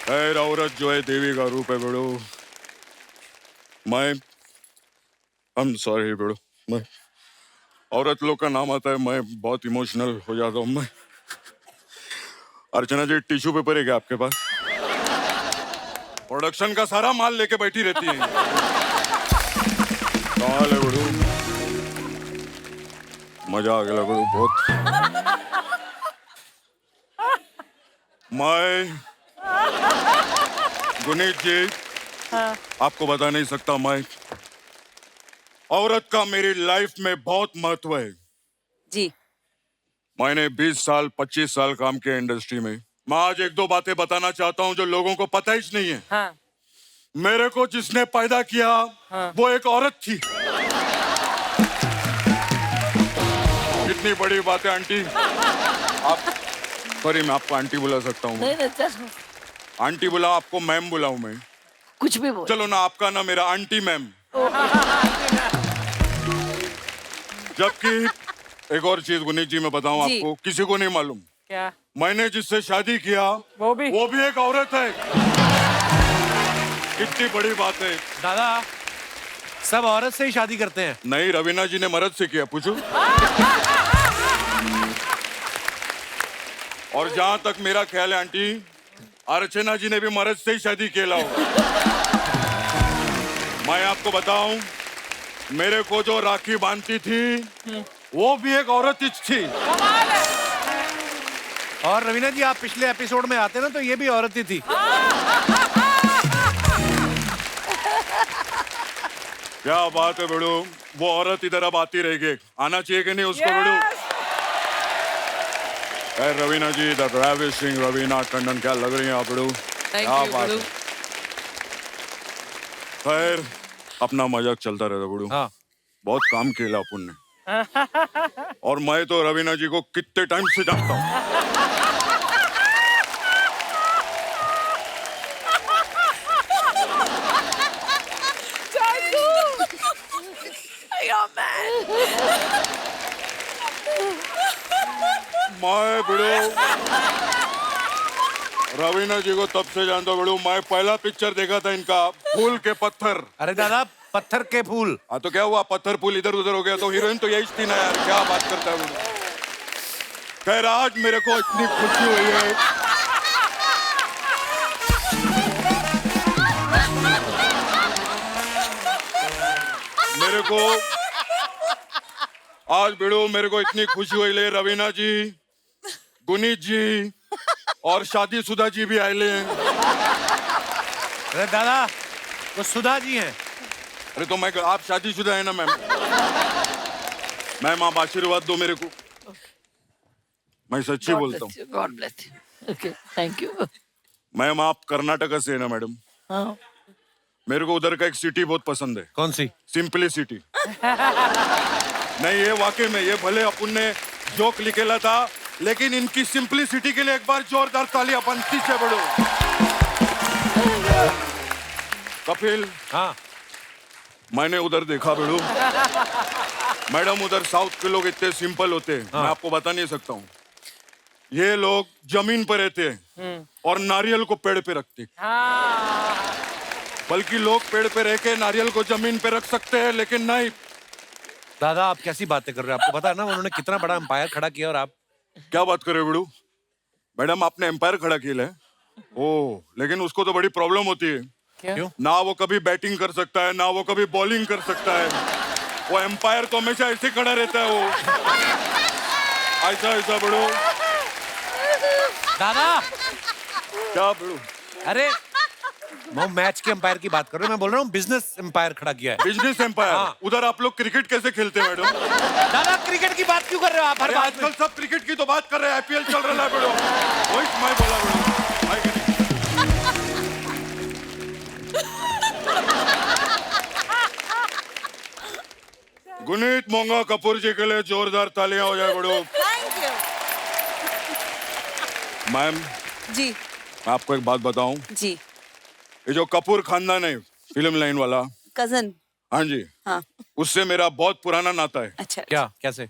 खैर औरत जो है देवी का रूप है बेड़ो। I'm sorry बेड़ो, मैं औरत लोग का नाम आता है, मैं बहुत इमोशनल हो जाता हूँ मैं। अर्चना जी, टिश्यू पेपर है क्या आपके पास? प्रोडक्शन का सारा माल लेके बैठी रहती है। कमाल है बड़ू, मजा आ गया बड़ू बहुत। मैं गुनीत जी, आपको बता नहीं सकता, मैं औरत का मेरी लाइफ में बहुत महत्व है जी। मैंने 20 साल 25 साल काम किया इंडस्ट्री में। मैं आज एक दो बातें बताना चाहता हूं जो लोगों को पता ही नहीं है। हाँ। मेरे को जिसने पैदा किया वो एक औरत थी। कितनी बड़ी बात है आंटी। आप सॉरी, मैं आपको आंटी बुला सकता हूँ? नहीं नहीं, आंटी बुला, आपको मैम बुलाऊं मैं? कुछ भी बोल। चलो ना, आपका ना मेरा आंटी मैम। जबकि एक और चीज गुनीत जी मैं बताऊं आपको, किसी को नहीं मालूम, क्या? मैंने जिससे शादी किया वो भी एक औरत है। कितनी बड़ी बात है दादा, सब औरत से ही शादी करते हैं। नहीं, रवीना जी ने मर्द से किया, पूछो। और जहां तक मेरा ख्याल है आंटी, अर्चना जी ने भी मर्द से ही शादी किया होगा। मैं आपको बताऊं, मेरे को जो राखी बांधती थी वो भी एक औरत ही थी। और रवीना जी, आप पिछले एपिसोड में आते ना तो ये भी औरत ही थी। क्या बात है बेड़ू, वो औरत इधर अब आती रहेगी। आना चाहिए कि नहीं उसको बेड़ू? रवीना जी, द ravishing रवीना टंडन, क्या लग रही हैं आप बड़ू? थैंक क्या यू बात गुरु। है। खैर, अपना मजाक चलता रहता बड़ू। हाँ बहुत काम किया अपन ने। और मैं तो रवीना जी को कितने टाइम से जानता हूँ। मैं बड़ू रवीना जी को तब से जानता हूँ बड़ू। मैं पहला पिक्चर देखा था इनका, फूल के पत्थर। अरे दादा, पत्थर के फूल। हाँ तो क्या हुआ, पत्थर फूल इधर उधर हो गया तो हीरोइन तो यही थी ना यार, क्या बात करता है बड़ू। खैर आज मेरे को इतनी खुशी हुई है। मेरे को आज बेड़ो मेरे को इतनी खुशी हुई ले, रवीना जी, गुनीत जी और शादीशुदा जी भी आए ले। अरे दादा, वो सुधा जी हैं। अरे तो मैं, आप शादीशुदा है ना मैम? मैम आप आशीर्वाद दो मेरे को, मैं सच्ची बोलता हूँ। God bless you. Okay, thank you. Ma'am आप कर्नाटक से है ना मैडम? हाँ, मेरे को उधर का एक सिटी बहुत पसंद है। कौन सी? सिंपलिसिटी। नहीं ये वाकई में, ये भले अपन ने जोक लिखेला था, लेकिन इनकी सिंपलिसिटी के लिए एक बार जोरदार तालियां बनती है बड़ो। कपिल, हाँ मैंने उधर देखा बड़ो, मैडम उधर साउथ के लोग इतने सिंपल होते हैं, मैं आपको बता नहीं सकता हूँ। ये लोग जमीन पर रहते हैं और नारियल को पेड़ पे रखते हैं। बल्कि लोग पेड़ पे रह के नारियल को जमीन पे रख सकते हैं, लेकिन नहीं। दादा, आप कैसी बातें कर रहे हैं? आपको पता है ना उन्होंने कितना बड़ा एम्पायर खड़ा किया, और आप क्या बात कर रहे हो बड़ू? मैडम आपने एम्पायर खड़ा किया है। ओ, लेकिन उसको तो बड़ी प्रॉब्लम होती है। क्यों? ना वो कभी बैटिंग कर सकता है, ना वो कभी बॉलिंग कर सकता है। वो एम्पायर तो हमेशा ऐसे खड़ा रहता है, वो ऐसा ऐसा बड़ू। दादा, क्या बड़ू? अरे मैं मैच के एम्पायर की बात कर रहा हूँ, मैं बोल रहा हूँ बिजनेस एम्पायर खड़ा किया है। Business empire? हाँ। उधर आप लोग क्रिकेट कैसे खेलते हैं मैडम? दादा, क्रिकेट की बात क्यों कर रहे हो आप हर अरे बात में? आजकल सब क्रिकेट की तो बात कर रहे हैं, आईपीएल चल रहा है बड़ो। वही मैं बोला बड़ो, है कि नहीं? गुनीत मोंगा कपूर जी के लिए जोरदार तालियां हो जाए बड़ो। Thank you. मैम, जी मैं आपको एक बात बताऊं, जी। ये जो कपूर खानदान है, फिल्म लाइन वाला, कजन। हाँ जी, हाँ, उससे मेरा बहुत पुराना नाता है। अच्छा। क्या, कैसे?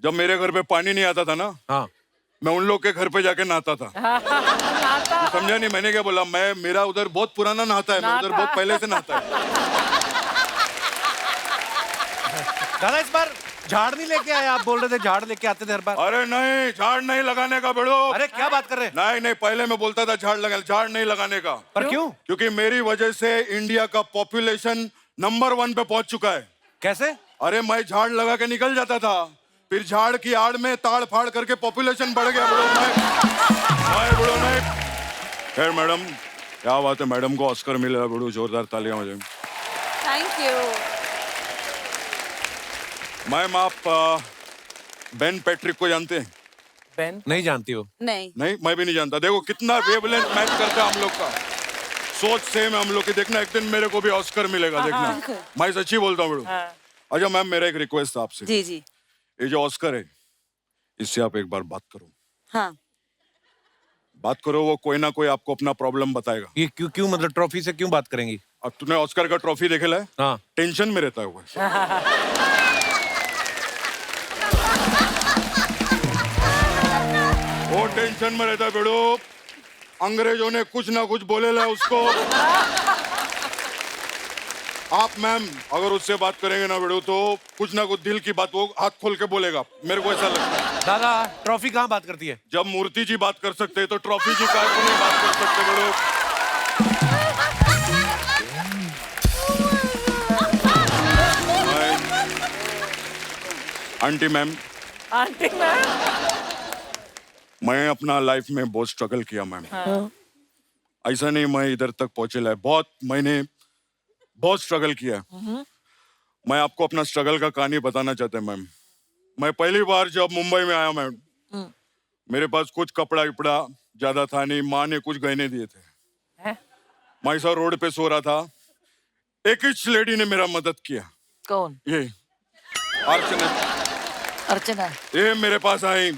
जब मेरे घर पे पानी नहीं आता था ना, हाँ, मैं उन लोग के घर पे जाके नहाता था। तो समझा नहीं, मैंने क्या बोला, मैं, मेरा उधर बहुत पुराना नहाता है, मैं उधर बहुत पहले से नहाता है। दादा इस बार झाड़ नहीं लेके आए? आप बोल रहे थे झाड़ लेके आते थे हर बार। अरे नहीं, झाड़ नहीं लगाने का बड़ो। अरे क्या बात कर रहे हैं? नहीं नहीं, पहले मैं बोलता था झाड़ लगा, झाड़ नहीं लगाने का। पर क्यों? क्योंकि मेरी वजह से इंडिया का पॉपुलेशन नंबर 1 पे पहुंच चुका है। कैसे? अरे मैं झाड़ लगा के निकल जाता था, फिर झाड़ की आड़ में ताड़ फाड़ करके पॉपुलेशन बढ़ गया बड़ो। मैं बड़ो नहीं। खैर मैडम, क्या बात है, मैडम को ऑस्कर मिला बड़ो, जोरदार तालियां हो जाए। Thank you. मैम आप बेन पैट्रिक को जानते हैं? बेन? नहीं जानती हो? नहीं। नहीं, मैं भी नहीं जानता। देखो कितना वेवलेंथ मैच करता है हम लोग का, सोच सेम है हम लोग की। देखना एक दिन मेरे को भी ऑस्कर मिलेगा, देखना। मैं सच्ची बोलता हूँ बड़ो। अच्छा मैम, मेरा एक रिक्वेस्ट था आपसे। जी जी। ये जो ऑस्कर है, इससे आप एक बार बात करो। हाँ, बात करो, वो कोई ना कोई आपको अपना प्रॉब्लम बताएगा। ये क्यों क्यों मतलब ट्रॉफी से क्यों बात करेंगी? अब तूने ऑस्कर का ट्रॉफी देखेला है? हाँ। टेंशन में रहता है वो। वो टेंशन में रहता है बेड़ो, अंग्रेजों ने कुछ ना कुछ बोलेला उसको। आप मैम अगर उससे बात करेंगे ना बेड़ो, तो कुछ ना कुछ दिल की बात वो हाथ खोल के बोलेगा, मेरे को ऐसा लगता है। दादा, ट्रॉफी कहाँ बात करती है? जब मूर्ति जी बात कर सकते हैं तो ट्रॉफी जी का नहीं बात कर सकते बेड़ो। आंटी मैम, आंटी मैम, मैं अपना लाइफ में बहुत स्ट्रगल किया मैम। ऐसा नहीं मैं इधर तक पहुंचेला है, बहुत मैंने बहुत स्ट्रगल किया। मैं आपको अपना स्ट्रगल का कहानी बताना चाहता हूं मैम। मैं पहली बार जब मुंबई में आया मैम, मेरे पास कुछ कपड़ा विपड़ा ज्यादा था नहीं, माँ ने कुछ गहने दिए थे। मैं ऐसा रोड पे सो रहा था, एक ही लेडी ने मेरा मदद किया। कौन? ये अर्चना। अर्चना। ये मेरे पास आई,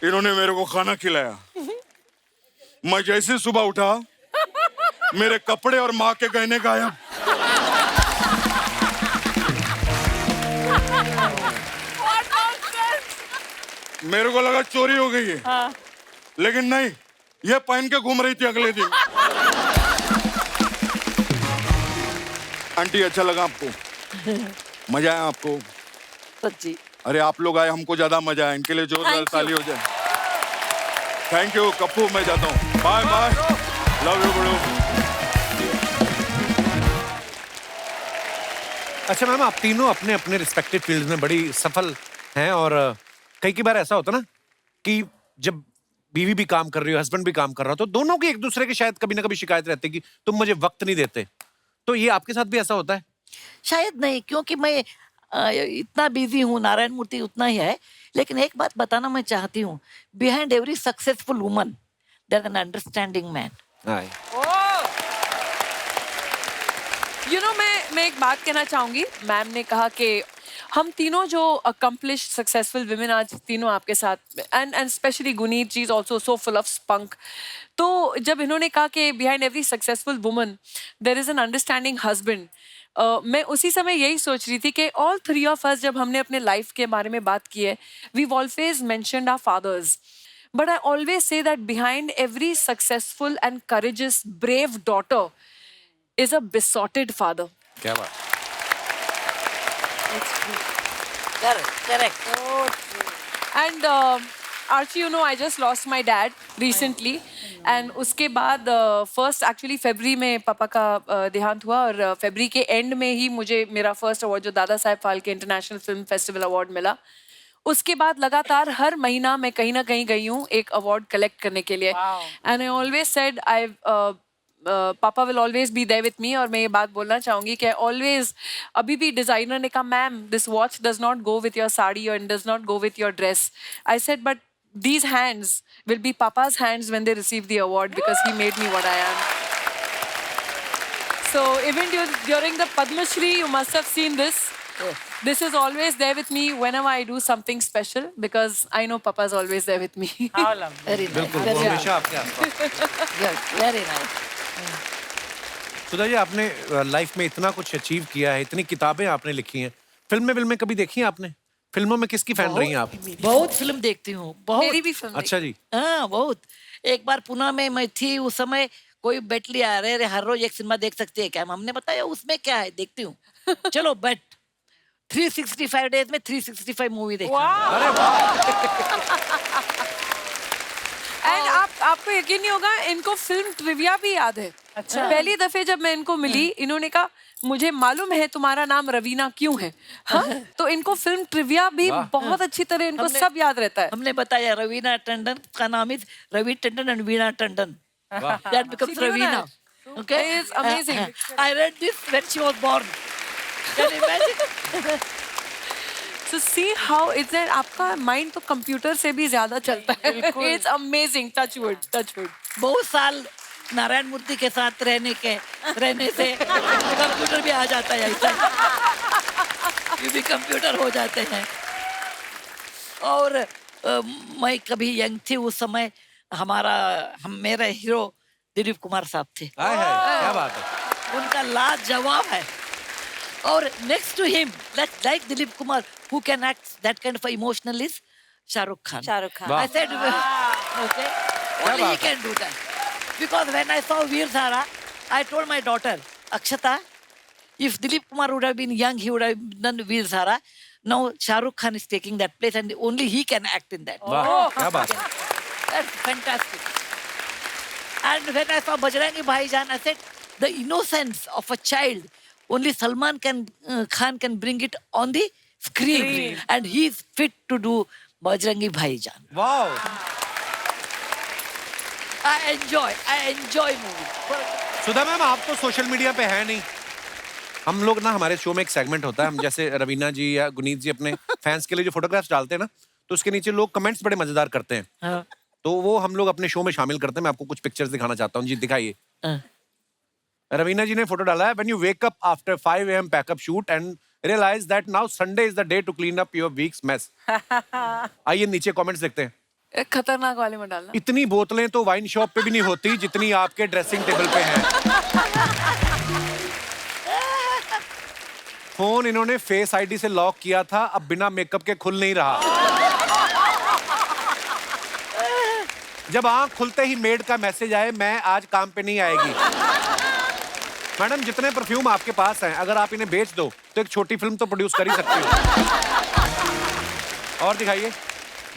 इन्होंने मेरे को खाना खिलाया। मैं जैसे सुबह उठा, मेरे कपड़े और माँ के गहने गायब। मेरे को लगा चोरी हो गई है, लेकिन नहीं, ये पहन के घूम रही थी अगले दिन। आंटी अच्छा लगा आपको? मजा आया आपको? सच्ची। अरे आप लोग आए, हमको ज्यादा मजा आया। इनके लिए जोरदार ताली हो जाए। थैंक यू कप्पू, मैं जाता हूँ। बाय बाय, लव यू बड़ू। अच्छा मैम, आप तीनों अपने अपने रिस्पेक्टिव फील्ड में बड़ी सफल हैं, और कई बार ऐसा होता ना कि जब बीवी भी काम कर रही हो, हस्बैंड भी काम कर रहा हो, तो दोनों की एक दूसरे की शायद कभी ना कभी शिकायत रहती है कि तुम मुझे वक्त नहीं देते। तो ये आपके साथ भी ऐसा होता है? शायद नहीं, क्योंकि मैं इतना बिजी हूँ, नारायण मूर्ति उतना ही है। लेकिन एक बात बताना मैं चाहती हूँ, behind every successful woman there is an understanding man. You know, मैं एक बात कहना चाहूंगी। मैम ने कहा कि हम तीनों जो अकम्प्लिश सक्सेसफुल विमेन आज तीनों आपके साथ, and specially Guneet ji is also so full of spunk. तो जब इन्होंने कहा कि behind every successful woman there is an understanding husband, मैं उसी समय यही सोच रही थी कि ऑल थ्री ऑफ अस जब हमने अपने लाइफ के बारे में बात की है, we always mentioned our fathers, but I always say that behind every successful and courageous brave daughter is a besotted father. क्या बात? Correct. And Archie, you know, I just lost my dad recently, and उसके बाद first actually February में पापा का देहांत हुआ, और February के end में ही मुझे मेरा first award जो Dada Saheb Phalke international film festival award मिला। उसके बाद लगातार हर महीना मैं कहीं ना कहीं गई हूँ एक अवार्ड कलेक्ट करने के लिए। And I always said papa will always be there with me. और मैं ये बात बोलना चाहूंगी कि ऑलवेज, अभी भी डिजाइनर ने कहा ma'am this watch does not go with your sari और does not go with your dress. I said but these hands will be papa's hands when they receive the award because he made me what I am. So even during the Padma Shri, you must have seen this. This is always there with me whenever I do something special because I know papa's always there with me. Very nice. बिल्कुल, वो हमेशा आपके आसपास। Good. Very nice. Sudha ji, आपने life में इतना कुछ achieve किया है, इतनी किताबें आपने लिखी हैं, फिल्में कभी देखी हैं आपने? फिल्मों में किसकी फैन रही हैं आप? बहुत फिल्म देखती हूँ, बहुत। मेरी भी फिल्म। अच्छा जी। हाँ, बहुत। एक बार पुणे में मैं थी, उस समय कोई बेट लिया, अरे हर रोज एक सिनेमा देख सकती है क्या? हमने बताया उसमें क्या है, देखती हूँ। चलो बेट, 365 डेज में 365 मूवी देखा। अरे वाह। एंड आपको यकीन नहीं होगा, इनको फिल्म ट्रिविया भी याद है। अच्छा। पहली दफे जब मैं इनको मिली, इन्होंने कहा मुझे मालूम है तुम्हारा नाम रवीना क्यों है। हाँ? तो इनको फिल्म ट्रिविया भी बहुत अच्छी तरह इनको सब याद रहता है। हमने बताया रवीना टंडन का नाम is Ravi Tandon and Veena Tandon. That becomes Ravina. Okay? It's amazing. I read this when she was born. Can you imagine? So see how it's that आपका माइंड तो कंप्यूटर से भी ज्यादा चलता है। It's amazing. Touch wood. बहुत साल नारायण मूर्ति के साथ रहने से कंप्यूटर भी आ जाता है, ऐसा ये भी कंप्यूटर हो जाते हैं। और मैं कभी यंग थी उस समय, मेरे हीरो दिलीप कुमार साहब थे। क्या बात है। उनका लाजवाब है। और next to him, like Dilip Kumar, who can act that kind of emotional is Shahrukh Khan. I said, okay, only he can do that. Because when I saw Veer Zara, I told my daughter, Akshata, if Dilip Kumar would have been young, he would have done Veer Zara. Now Shahrukh Khan is taking that place and only he can act in that. वाह, क्या बात है। That's fantastic. And when I saw Bajrangi Bhaijaan, I said, the innocence of a child, only Salman Khan can bring it on the screen. And he is fit to do Bajrangi Bhaijaan. वाह। I enjoy movie. Sudha ma'am, आप तो social media पे है नहीं। हम लोग ना, हमारे शो में एक सेगमेंट होता है, हम जैसे रवीना जी या गुनीत जी अपने फैंस के लिए जो फोटोग्राफ्स डालते हैं ना, तो उसके नीचे लोग कमेंट्स बड़े मजेदार करते हैं। तो वो हम लोग अपने शो में शामिल करते हैं। मैं आपको कुछ पिक्चर्स दिखाना चाहता हूँ जी, दिखाइए। रवीना जी ने फोटो डाला है, when you wake up after 5 AM pack up shoot and realise that now Sunday is the day to clean up your week's mess. आइए नीचे कमेंट्स देखते हैं। खतरनाक वाले में डालना। इतनी बोतलें तो वाइन शॉप पे भी नहीं होती जितनी आपके ड्रेसिंग टेबल पे हैं। फोन इन्होंने फेस आईडी से लॉक किया था, अब बिना मेकअप के खुल नहीं रहा। जब आंख खुलते ही मेड का मैसेज आए, मैं आज काम पे नहीं आएगी। मैडम, जितने परफ्यूम आपके पास हैं, अगर आप इन्हें बेच दो तो एक छोटी फिल्म तो प्रोड्यूस कर ही सकती हो। और दिखाइए,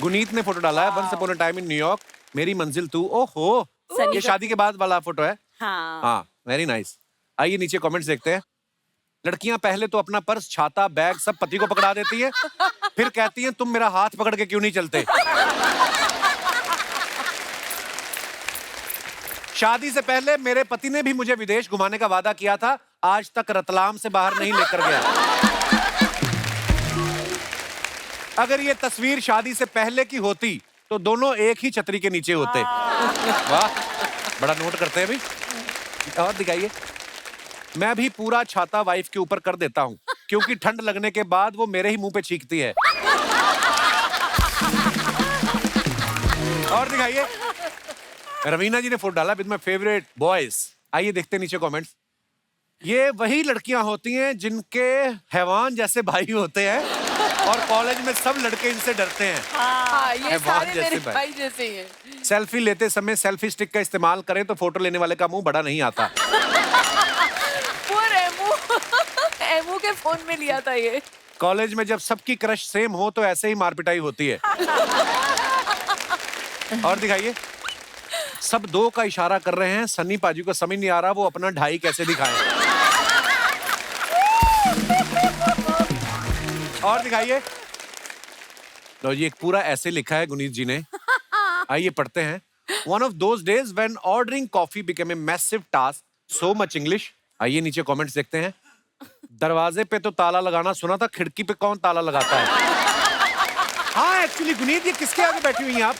गुनीत ने फोटो डाला है, once upon a time in New York, मेरी मंजिल तू। ओहो, ये शादी के बाद वाला फोटो है। हाँ, वेरी नाइस। आइए नीचे कमेंट्स देखते हैं। लड़कियां पहले तो अपना पर्स, छाता, बैग सब पति को पकड़ा देती है, फिर कहती हैं तुम मेरा हाथ पकड़ के क्यों नहीं चलते। शादी से पहले मेरे पति ने भी मुझे विदेश घुमाने का वादा किया था, आज तक रतलाम से बाहर नहीं लेकर गया। अगर ये तस्वीर शादी से पहले की होती तो दोनों एक ही छतरी के नीचे होते। वाह, बड़ा नोट करते हैं भाई। और दिखाइए, मैं भी पूरा छाता वाइफ के ऊपर कर देता हूँ, क्योंकि ठंड लगने के बाद वो मेरे ही मुंह पे छींकती है। और दिखाइए, रवीना जी ने फोटो डाला विद माय फेवरेट बॉयज। आइए देखते हैं नीचे कमेंट्स। ये वही लड़कियां होती हैं जिनके हैवान जैसे भाई होते हैं और कॉलेज में सब लड़के इनसे डरते हैं। हाँ, ये हैवान सारे जैसे मेरे भाई। भाई जैसे ही हैं। सेल्फी लेते समय सेल्फी स्टिक का इस्तेमाल करें तो फोटो लेने वाले का मुंह बड़ा नहीं आता। वो एमू के फोन में लिया था ये। कॉलेज में जब सबकी क्रश सेम हो तो ऐसे ही मारपिटाई होती है। और दिखाइए, सब 2 का इशारा कर रहे हैं, सन्नी पाजी को समझ नहीं आ रहा वो अपना 2.5 कैसे दिखाएं। और दिखाइए, लो जी, एक पूरा ऐसे लिखा है गुनीत जी ने। आइए पढ़ते हैं। One of those days when ordering coffee became a massive task, so much English। आइए नीचे कमेंट्स देखते हैं। दरवाजे पे तो ताला लगाना सुना था, खिड़की पे कौन ताला लगाता है? हाँ, एक्चुअली गुनीत, ये किसके आगे बैठी हुई हैं आप?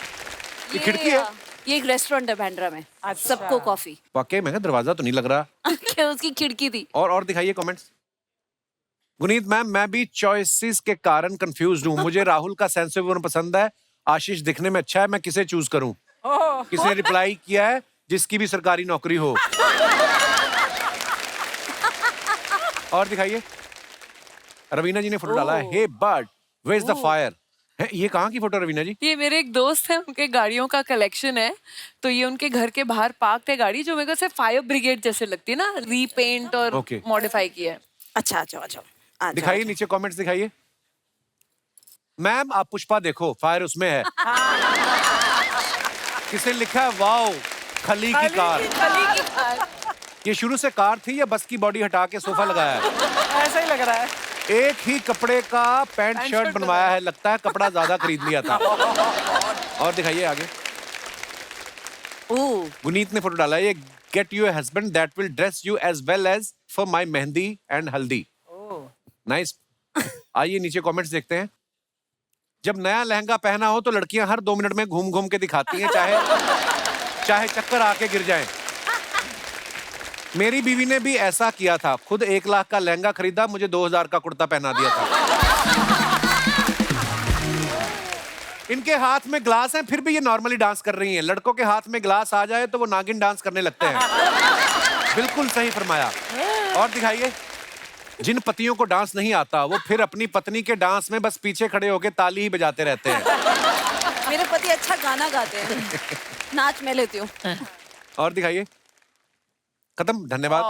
ये खिड़की है। ये एक रेस्टोरेंट है बांद्रा में। सबको कॉफी। वाकई में दरवाजा तो नहीं लग रहा। उसकी खिड़की थी। और दिखाइए कमेंट्स। गुनीत मैम, मैं भी चॉइसेस के कारण कंफ्यूज्ड हूँ। मुझे राहुल का सेंस ऑफ ह्यूमर पसंद है, आशीष दिखने में अच्छा है, मैं किसे चूज करूँ? किसी ने रिप्लाई किया है जिसकी भी सरकारी नौकरी हो। और दिखाइए, रवीना जी ने फोटो डाला है। Hey bird, where is the fire? ये कहाँ की फोटो रवीना जी? ये मेरे एक दोस्त है, उनके गाड़ियों का कलेक्शन है। तो ये उनके घर के बाहर पार्क है गाड़ी, जो मेरे को से फायर ब्रिगेड जैसे लगती है ना, रीपेंट और मॉडिफाई किया है। अच्छा, अच्छा। दिखाइए नीचे कमेंट्स दिखाइए। मैम, आप पुष्पा देखो, फायर उसमें है। किसे लिखा है? वाओ, खली की कार। ये शुरू से कार थी या बस की बॉडी हटा के सोफा लगाया है? ऐसा ही लग रहा है। एक ही कपड़े का पैंट शर्ट बनवाया है, लगता है कपड़ा ज्यादा खरीद लिया था। और दिखाइए आगे। गुनीत ने फोटो डाला है। ये get you a husband that will dress you as well as for my mehndi and haldi. Nice. आइए नीचे कमेंट्स देखते हैं। जब नया लहंगा पहना हो तो लड़कियां हर 2 मिनट में घूम घूम के दिखाती हैं, चाहे चक्कर आके गिर जाएं। मेरी बीवी ने भी ऐसा किया था, खुद 1 लाख का लहंगा खरीदा, मुझे 2000 का कुर्ता पहना दिया था। इनके हाथ में ग्लास है, फिर भी ये नॉर्मली डांस कर रही हैं। लड़कों के हाथ में ग्लास आ जाए तो वो नागिन डांस करने लगते हैं। बिल्कुल सही फरमाया। और दिखाइए, जिन पतियों को डांस नहीं आता वो फिर अपनी पत्नी के डांस में बस पीछे खड़े होकर ताली ही बजाते रहते हैं। मेरे पति अच्छा गाना गाते हैं, नाच मैं लेती हूँ। और दिखाइए। खत्म, धन्यवाद।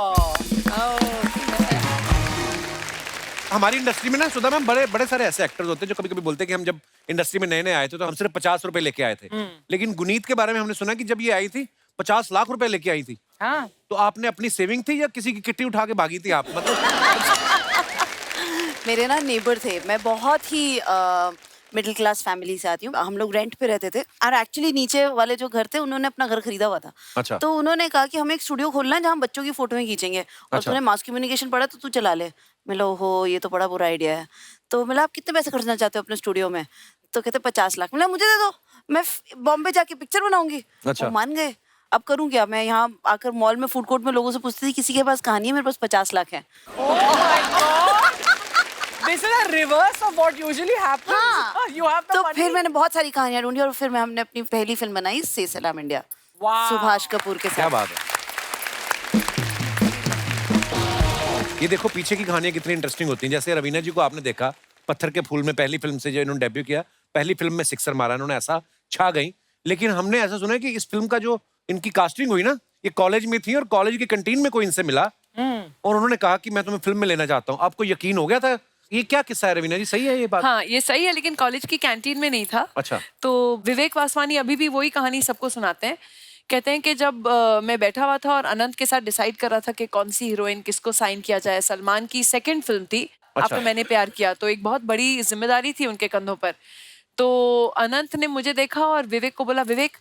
हमारी इंडस्ट्री में ना सुधा मैम, बड़े सारे ऐसे एक्टर्स होते हैं जो कभी कभी बोलते हैं कि हम जब इंडस्ट्री में नए आए थे तो हम सिर्फ 50 रुपए लेके आए थे। लेकिन गुनीत के बारे में हमने सुना कि जब ये आई थी 50 लाख रुपए लेके आई थी। हाँ। तो आपने अपनी सेविंग थी या किसी की किट्टी उठा के भागी थी आप? मतलब मेरे ना नेबर थे, मैं बहुत ही मिडिल क्लास फैमिली से आती हूँ। हम लोग रेंट पे रहते थे और एक्चुअली नीचे वाले जो घर थे उन्होंने अपना घर खरीदा हुआ था। अच्छा। तो उन्होंने कहा कि हमें एक स्टूडियो खोलना है जहाँ हम बच्चों की फोटोएं खींचेंगे। और अच्छा। तूने मास कम्युनिकेशन पढ़ा तो तू चला ले। मिला हो, ये तो बड़ा बुरा आइडिया है। तो मिला, आप कितने पैसे खर्चना चाहते हो अपने स्टूडियो में? तो कहते 50 लाख। मैंने मुझे दे दो, मैं बॉम्बे जाके पिक्चर बनाऊंगी। अच्छा। वो मान गए। अब करूँ क्या? मैं यहाँ आकर मॉल में फूड कोर्ट में लोगों से पूछती थी किसी के पास कहानी है, मेरे पास 50 लाख है। This is a reverse of what usually happens. हाँ। You have the तो money. फिर मैंने बहुत सारी कहानियां ढूंढी और फिर हमने अपनी पहली फिल्म बनाई से सलाम इंडिया, सुभाष कपूर के क्या साथ। बात है। ये देखो पीछे की कहानियां कितनी इंटरेस्टिंग होती हैं। जैसे रवीना जी को आपने देखा पत्थर के फूल में पहली फिल्म से जो इन्होंने डेब्यू किया, पहली फिल्म में सिक्सर मारा, इन्होंने ऐसा छा गई। लेकिन हमने ऐसा सुना है कि इस फिल्म का जो इनकी कास्टिंग हुई ना, ये कॉलेज में थी और कॉलेज की कैंटीन में कोई इनसे मिला और उन्होंने कहा कि मैं तुम्हें फिल्म में लेना चाहता हूँ। आपको यकीन हो गया था? ये क्या किस्सा है रवीना जी, सही है ये बात? हाँ ये सही है, लेकिन कॉलेज की कैंटीन में नहीं था। अच्छा। तो विवेक वासवानी अभी भी वही कहानी सबको सुनाते हैं। कहते हैं कि जब मैं बैठा हुआ था और अनंत के साथ डिसाइड कर रहा था कि कौन सी हीरोइन किसको साइन किया जाए, सलमान की सेकंड फिल्म थी आपको मैंने प्यार किया, तो एक बहुत बड़ी जिम्मेदारी थी उनके कंधों पर। तो अनंत ने मुझे देखा और विवेक को बोला, विवेक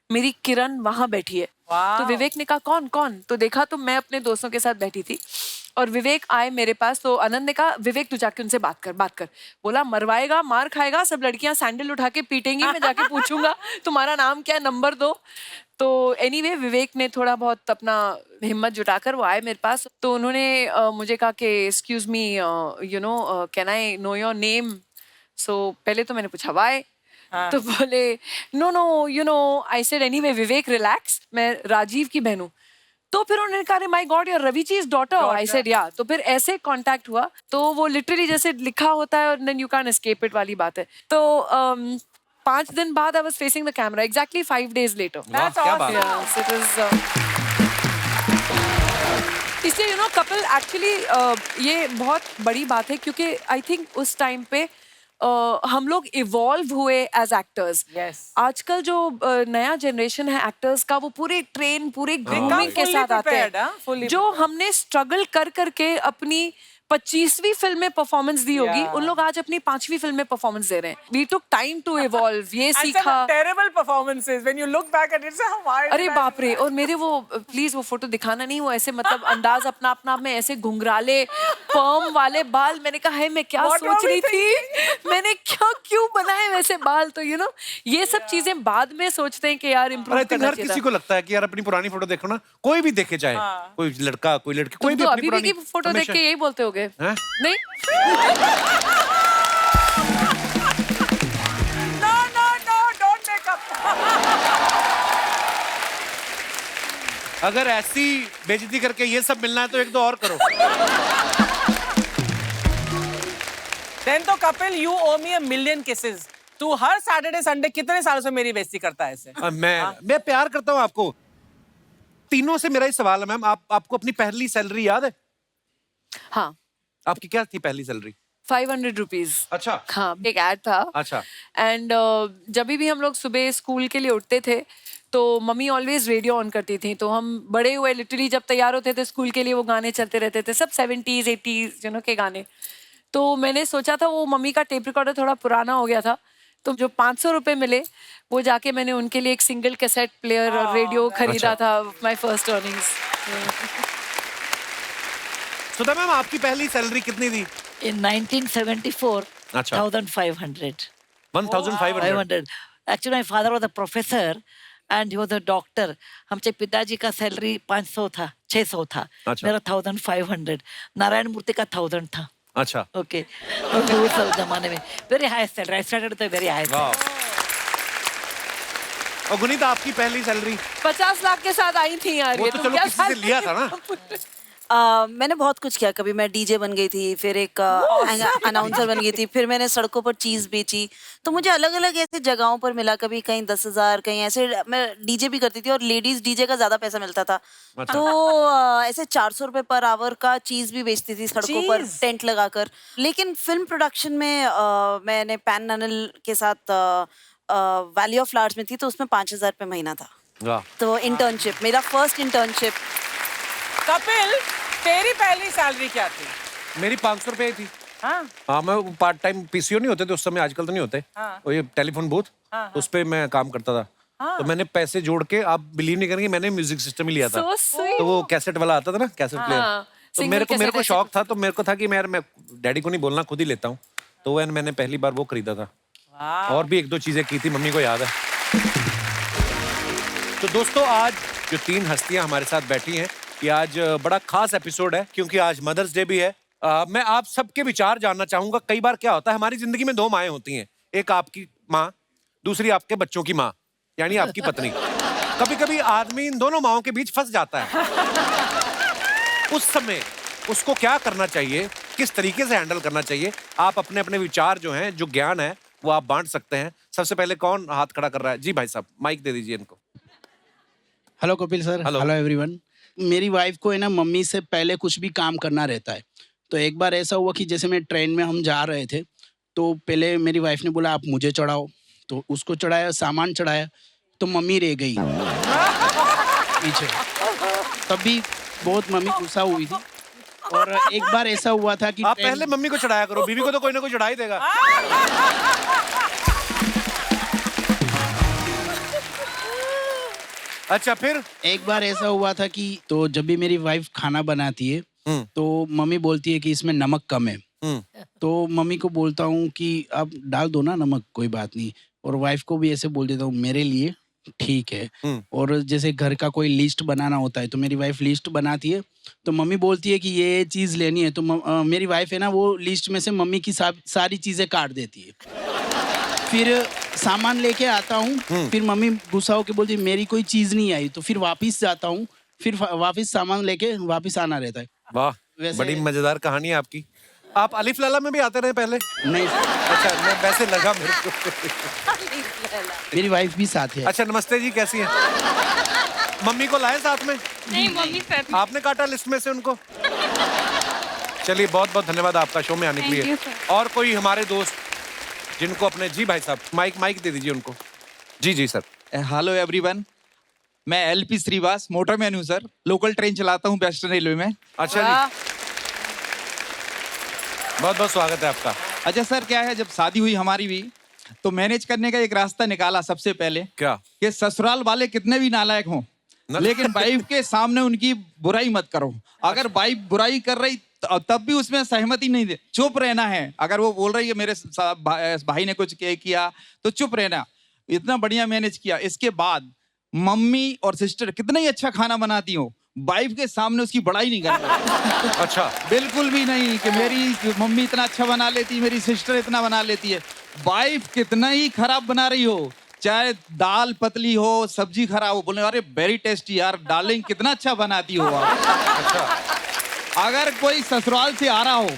मेरी किरण वहां बैठी है। तो विवेक ने कहा कौन कौन? तो देखा तो मैं अपने दोस्तों के साथ बैठी थी और विवेक आए मेरे पास। तो आनंद ने कहा, विवेक तू जाके उनसे बात कर। बोला मरवाएगा, मार खाएगा, सब लड़कियां सैंडल उठा के पीटेंगी, मैं जाके पूछूंगा तुम्हारा नाम क्या है, नंबर दो। तो एनीवे विवेक ने थोड़ा बहुत अपना हिम्मत जुटाकर वो आए मेरे पास। तो उन्होंने मुझे कहा कि excuse me you know can I know your name. So पहले तो मैंने पूछा वाई। तो बोले no you know, I said anyway Vivek relax, मैं राजीव की बहन हूँ। तो फिर उन्होंने कहा my god you're Ravi ji is daughter. I said yeah. तो फिर ऐसे कांटेक्ट हुआ। तो वो लिटरली जैसे लिखा होता है और then you can escape it वाली बात है। तो 5 दिन बाद I was facing the camera exactly 5 days later. क्या बात है। इसलिए यू नो कपिल एक्चुअली ये बहुत बड़ी बात है क्योंकि आई थिंक उस टाइम पे हम लोग इवॉल्व हुए एज एक्टर्स। आजकल जो नया जनरेशन है एक्टर्स का, वो पूरे ट्रेन पूरे ग्रूमिंग के साथ आते हैं। जो हमने स्ट्रगल कर करके अपनी 25वीं फिल्म में परफॉर्मेंस दी होगी, उन लोग आज अपनी 5वीं फिल्म में परफॉर्मेंस दे रहे हैं। We took time to evolve, ये सीखा। Terrible performances when you look back at it, अरे बाप रे। और मेरे वो प्लीज वो फोटो दिखाना नहीं, वो ऐसे मतलब अंदाज अपना अपना में ऐसे घुंघराले पर्म वाले बाल। मैंने कहा है मैं क्या सोच रही थी, मैंने क्या क्यों बनाए वैसे बाल। तो यू नो ये सब चीजें बाद में सोचते हैं कि यार इम्प्रूव करना हर किसी को लगता है कि यार अपनी पुरानी फोटो देखो ना, कोई भी देखे, चाहे कोई लड़का कोई लड़की, कोई भी तो अपनी अभी पुरानी की फोटो देख के यही बोलते होगे नहीं? No, don't make up. अगर ऐसी बेइज्जती करके ये सब मिलना है तो एक दो और करो। Then तो Kapil you owe me a million kisses. तू हर सैटरडे संडे कितने सालों से मेरी बेइज्जती करता है ऐसे? मैं प्यार करता हूँ आपको। तीनों से मेरा ही सवाल है मैम, आपको अपनी पहली सैलरी याद है? हाँ। आपकी क्या थी पहली सैलरी? 500 रुपीज। अच्छा। हाँ, एक ऐड था। अच्छा। एंड जब भी हम लोग सुबह स्कूल के लिए उठते थे तो मम्मी ऑलवेज रेडियो ऑन करती थी। तो हम बड़े हुए लिटरली जब तैयार होते थे स्कूल के लिए, वो गाने चलते रहते थे, सब 70s 80s यू नो के गाने। तो मैंने सोचा था, वो मम्मी का टेप रिकॉर्डर थोड़ा पुराना हो गया था, तो जो 500 रुपए मिले वो जाके मैंने उनके लिए एक सिंगल कैसेट प्लेयर और रेडियो खरीदा था। My first earnings. Sudha ma'am आपकी पहली सैलरी कितनी थी? In 1974, अच्छा। 1,500. 1,500. Actually, my father was a professor and he was a doctor. हमचे पिताजी का सैलरी 500 था, 600 था। अच्छा। मेरा 1,500। नारायण मूर्ति का 1,000 था। अच्छा। ओके। तो उस जमाने में वेरी हाई सैलरी, स्टार्टेड तो वेरी हाई। और गुनीत आपकी पहली सैलरी? 50 लाख के साथ आई थी यार। वो ये तो तुम चलो क्या किसी से लिया था ना। मैंने बहुत कुछ किया। कभी मैं डीजे बन गई थी, फिर एक अनाउंसर बन गई थी, फिर मैंने सड़कों पर चीज बेची। तो मुझे अलग अलग ऐसे जगहों पर मिला, कभी कहीं 10,000, कहीं ऐसे। मैं डीजे भी करती थी और लेडीज डीजे का ज्यादा पैसा मिलता था। अच्छा। तो ऐसे 400 रुपए पर आवर का चीज भी बेचती थी सड़कों पर टेंट लगाकर। लेकिन फिल्म प्रोडक्शन में मैंने पैन अनिल के साथ वैली ऑफ फ्लावर्स में थी, तो उसमें 5,000 रुपये महीना था। तो इंटर्नशिप, मेरा फर्स्ट इंटर्नशिप। कपिल तेरी पहली सैलरी क्या थी? मेरी 500 रुपए थी। हाँ, मैं पार्ट टाइम पीसीओ नहीं होते थे उस समय, आजकल तो नहीं होते। वो ये टेलीफोन बूथ, उस पे मैं काम करता था। तो मैंने पैसे जोड़ के, आप बिलीव नहीं करेंगे, मैंने म्यूजिक सिस्टम ही लिया था। तो वो कैसेट वाला आता था ना, कैसेट प्लेयर। तो मेरे को शौक था, तो मेरे को था कि मैं डैडी को नहीं बोलना, खुद ही लेता हूँ। तो मैंने पहली बार वो खरीदा था। और भी एक दो चीजें की थी, मम्मी को याद है। तो दोस्तों, आज जो 3 हस्तियां हमारे साथ बैठी हैं, ये आज बड़ा खास एपिसोड है क्योंकि आज मदर्स डे भी है। मैं आप सबके विचार जानना चाहूंगा। कई बार क्या होता है, हमारी जिंदगी में 2 माएं होती हैं, एक आपकी माँ, दूसरी आपके बच्चों की माँ, यानी आपकी पत्नी। कभी कभी आदमी इन दोनों माओं के बीच फंस जाता है। उस समय उसको क्या करना चाहिए, किस तरीके से हैंडल करना चाहिए, आप अपने अपने विचार जो हैं, जो ज्ञान है, वो आप बांट सकते हैं। सबसे पहले कौन हाथ खड़ा कर रहा है? जी भाई साहब, माइक दे दीजिए इनको। Hello Kapil sir, hello everyone. मेरी वाइफ को है ना, मम्मी से पहले कुछ भी काम करना रहता है। तो एक बार ऐसा हुआ कि जैसे मैं ट्रेन में हम जा रहे थे, तो पहले मेरी वाइफ ने बोला आप मुझे चढ़ाओ, तो उसको चढ़ाया, सामान चढ़ाया, तो मम्मी रह गई पीछे। तब भी बहुत मम्मी गुस्सा हुई थी। और एक बार ऐसा हुआ था कि आप पहले मम्मी को चढ़ाया करो, बीवी को तो कोई ना कोई चढ़ा ही देगा। अच्छा, फिर एक बार ऐसा हुआ था कि तो जब भी मेरी वाइफ खाना बनाती है तो मम्मी बोलती है कि इसमें नमक कम है। तो मम्मी को बोलता हूँ कि आप डाल दो ना नमक, कोई बात नहीं। और वाइफ को भी ऐसे बोल देता हूँ मेरे लिए ठीक है। और जैसे घर का कोई लिस्ट बनाना होता है तो मेरी वाइफ लिस्ट बनाती है, तो मम्मी बोलती है कि ये चीज़ लेनी है, तो मेरी वाइफ है ना, वो लिस्ट में से मम्मी की सारी चीज़ें काट देती है। फिर सामान लेके आता हूँ, फिर मम्मी गुस्सा होकर बोलती है मेरी कोई चीज़ नहीं आई, तो फिर वापस जाता हूँ, फिर वापस सामान लेके वापस आना रहता है। वाह, बड़ी मजेदार कहानी है आपकी। आप अलिफ लैला में भी आते रहे पहले? नहीं। अच्छा, मैं वैसे लगा मेरे को। मेरी वाइफ भी साथ है। अच्छा, नमस्ते जी, कैसी हैं? मम्मी को लाए साथ में? नहीं, मम्मी साथ में। आपने काटा लिस्ट में से उनको? चलिए, बहुत बहुत धन्यवाद आपका शो में आने के लिए। और कोई हमारे दोस्त जिनको अपने, जी भाई साहब, माइक दे दीजिए उनको। जी सर। हेलो एवरीवन, मैं एलपी श्रीवास, मोटरमैन हूँ सर, लोकल ट्रेन चलाता हूँ वेस्टर्न रेलवे में। अच्छा जी, बहुत बहुत स्वागत है आपका। अच्छा सर, क्या है, जब शादी हुई हमारी भी, तो मैनेज करने का एक रास्ता निकाला सबसे पहले। क्या? कि ससुराल वाले कितने भी नालायक हों, लेकिन वाइफ के सामने उनकी बुराई मत करो। अगर वाइफ बुराई कर रही तब भी उसमें सहमति नहीं दे, चुप रहना है। अगर वो बोल रही है मेरे भाई ने कुछ किया तो चुप रहना। इतना बढ़िया मैनेज किया। इसके बाद मम्मी और सिस्टर कितना ही अच्छा खाना बनाती हो, वाइफ के सामने उसकी बड़ाई नहीं करना। अच्छा, बिल्कुल भी नहीं कि मेरी मम्मी इतना अच्छा बना लेती, मेरी सिस्टर इतना बना लेती है। वाइफ कितना ही खराब बना रही हो, चाहे दाल पतली हो, सब्जी खराब हो, बोले अरे वेरी टेस्टी यार डार्लिंग, कितना अच्छा बनाती हो आप। अच्छा, अगर कोई ससुराल से आ रहा हो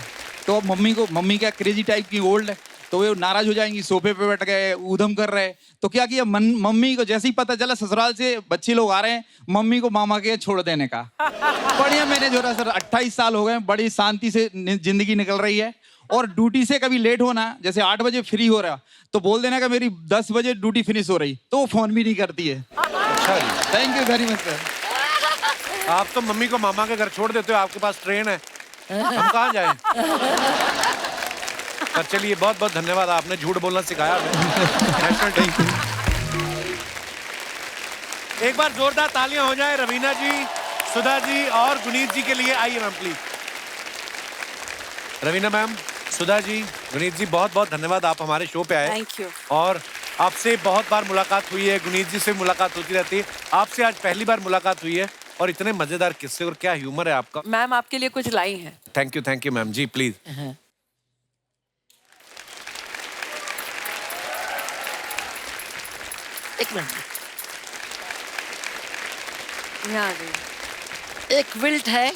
तो मम्मी क्या क्रेजी टाइप की ओल्ड है, तो वो नाराज हो जाएंगी, सोफे पे बैठ गए, ऊधम कर रहे। तो क्या किया, मम्मी को जैसे ही पता चला ससुराल से बच्चे लोग आ रहे हैं, मम्मी को मामा के छोड़ देने का। बढ़िया मैनेज हो रहा है सर। 28 साल हो गए, बड़ी शांति से जिंदगी निकल रही है। और ड्यूटी से कभी लेट होना, जैसे 8 बजे फ्री हो रहा, तो बोल देना कि मेरी 10 बजे ड्यूटी फिनिश हो रही, तो वो फोन भी नहीं करती है। अच्छा जी, thank you very much sir. आप तो मम्मी को मामा के घर छोड़ देते हो, आपके पास ट्रेन है, हम कहाँ जाएं? पर चलिए, बहुत बहुत धन्यवाद, आपने झूठ बोलना सिखाया हमें। एक बार जोरदार तालियां हो जाए रवीना जी, सुधा जी और गुनीत जी के लिए। आइए ma'am please. Raveena ma'am, Sudha ji, Guneet जी, बहुत बहुत धन्यवाद, आप हमारे शो पे आए। Thank you. और आपसे बहुत बार मुलाकात हुई है, गुनीत जी से मुलाकात होती रहती है, आपसे आज पहली बार मुलाकात हुई है। और इतने मजेदार किस्से और क्या ह्यूमर है आपका। मैम आपके लिए कुछ लाई हैं। Thank you ma'am ji, please. एक मिनट, यहाँ आ गई। एक क्विल्ट है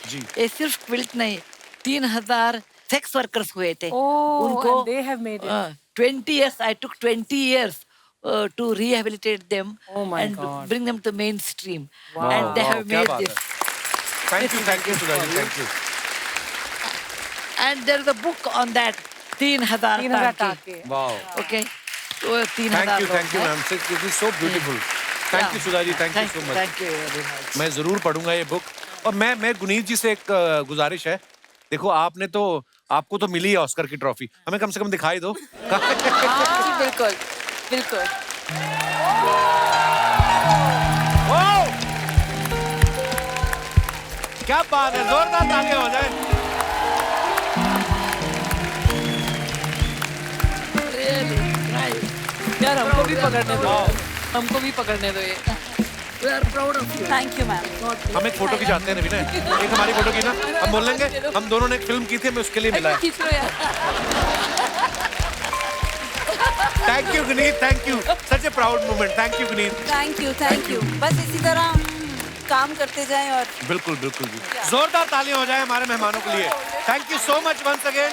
जी। ये सिर्फ क्विल्ट नहीं, 3000 सेक्स वर्कर्स हुए थे। Oh, उनको and they have made it. 20 years, I took 20 years to rehabilitate them and God. bring them to mainstream. Wow, And they wow, have क्या made बात this. Thank you Sudha ji, thank you. And there is a book on that, 3000 3,000 टाके। टाके। Wow. Okay. तो 3000 Thank you ma'am, it is so beautiful. Thank you Sudha ji, thank you so much. Thank you very much. मैं जरूर पढ़ूंगा ये book. और मैं गुनीत जी से एक गुजारिश है, देखो आपको तो मिली है ऑस्कर की ट्रॉफी, हमें कम से कम दिखाई दो। हाँ, बिल्कुल बिल्कुल। क्या बात है, जोरदार तालियां हो जाए। Really? यार हमको भी पकड़ने दो, हमको भी पकड़ने दो ये। We are proud of you. Thank you ma'am. हम एक फोटो खिंचाते हैं विनय, एक हमारी फोटो की ना, हम बोल लेंगे हम दोनों ने एक फिल्म की थी, हमें उसके लिए मिला है। खींच लो यार। Thank you Guneet, thank you, such A proud moment, thank you Guneet. Thank you. बस इसी तरह काम करते जाएं और बिल्कुल बिल्कुल जी, जोरदार तालियां हो जाए हमारे मेहमानों के लिए। Thank you so much once again.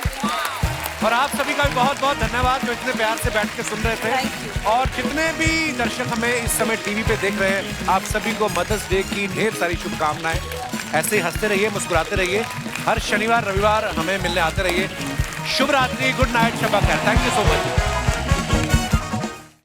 और आप सभी का भी बहुत बहुत धन्यवाद जो इतने प्यार से बैठ के सुन रहे थे। और जितने भी दर्शक हमें इस समय टीवी पे देख रहे हैं, आप सभी को मदर्स डे की ढेर सारी शुभकामनाएं। ऐसे ही हंसते रहिए, मुस्कुराते रहिए, हर शनिवार रविवार हमें मिलने आते रहिए। शुभ रात्रि, गुड नाइट, शब खैर। Thank you so much.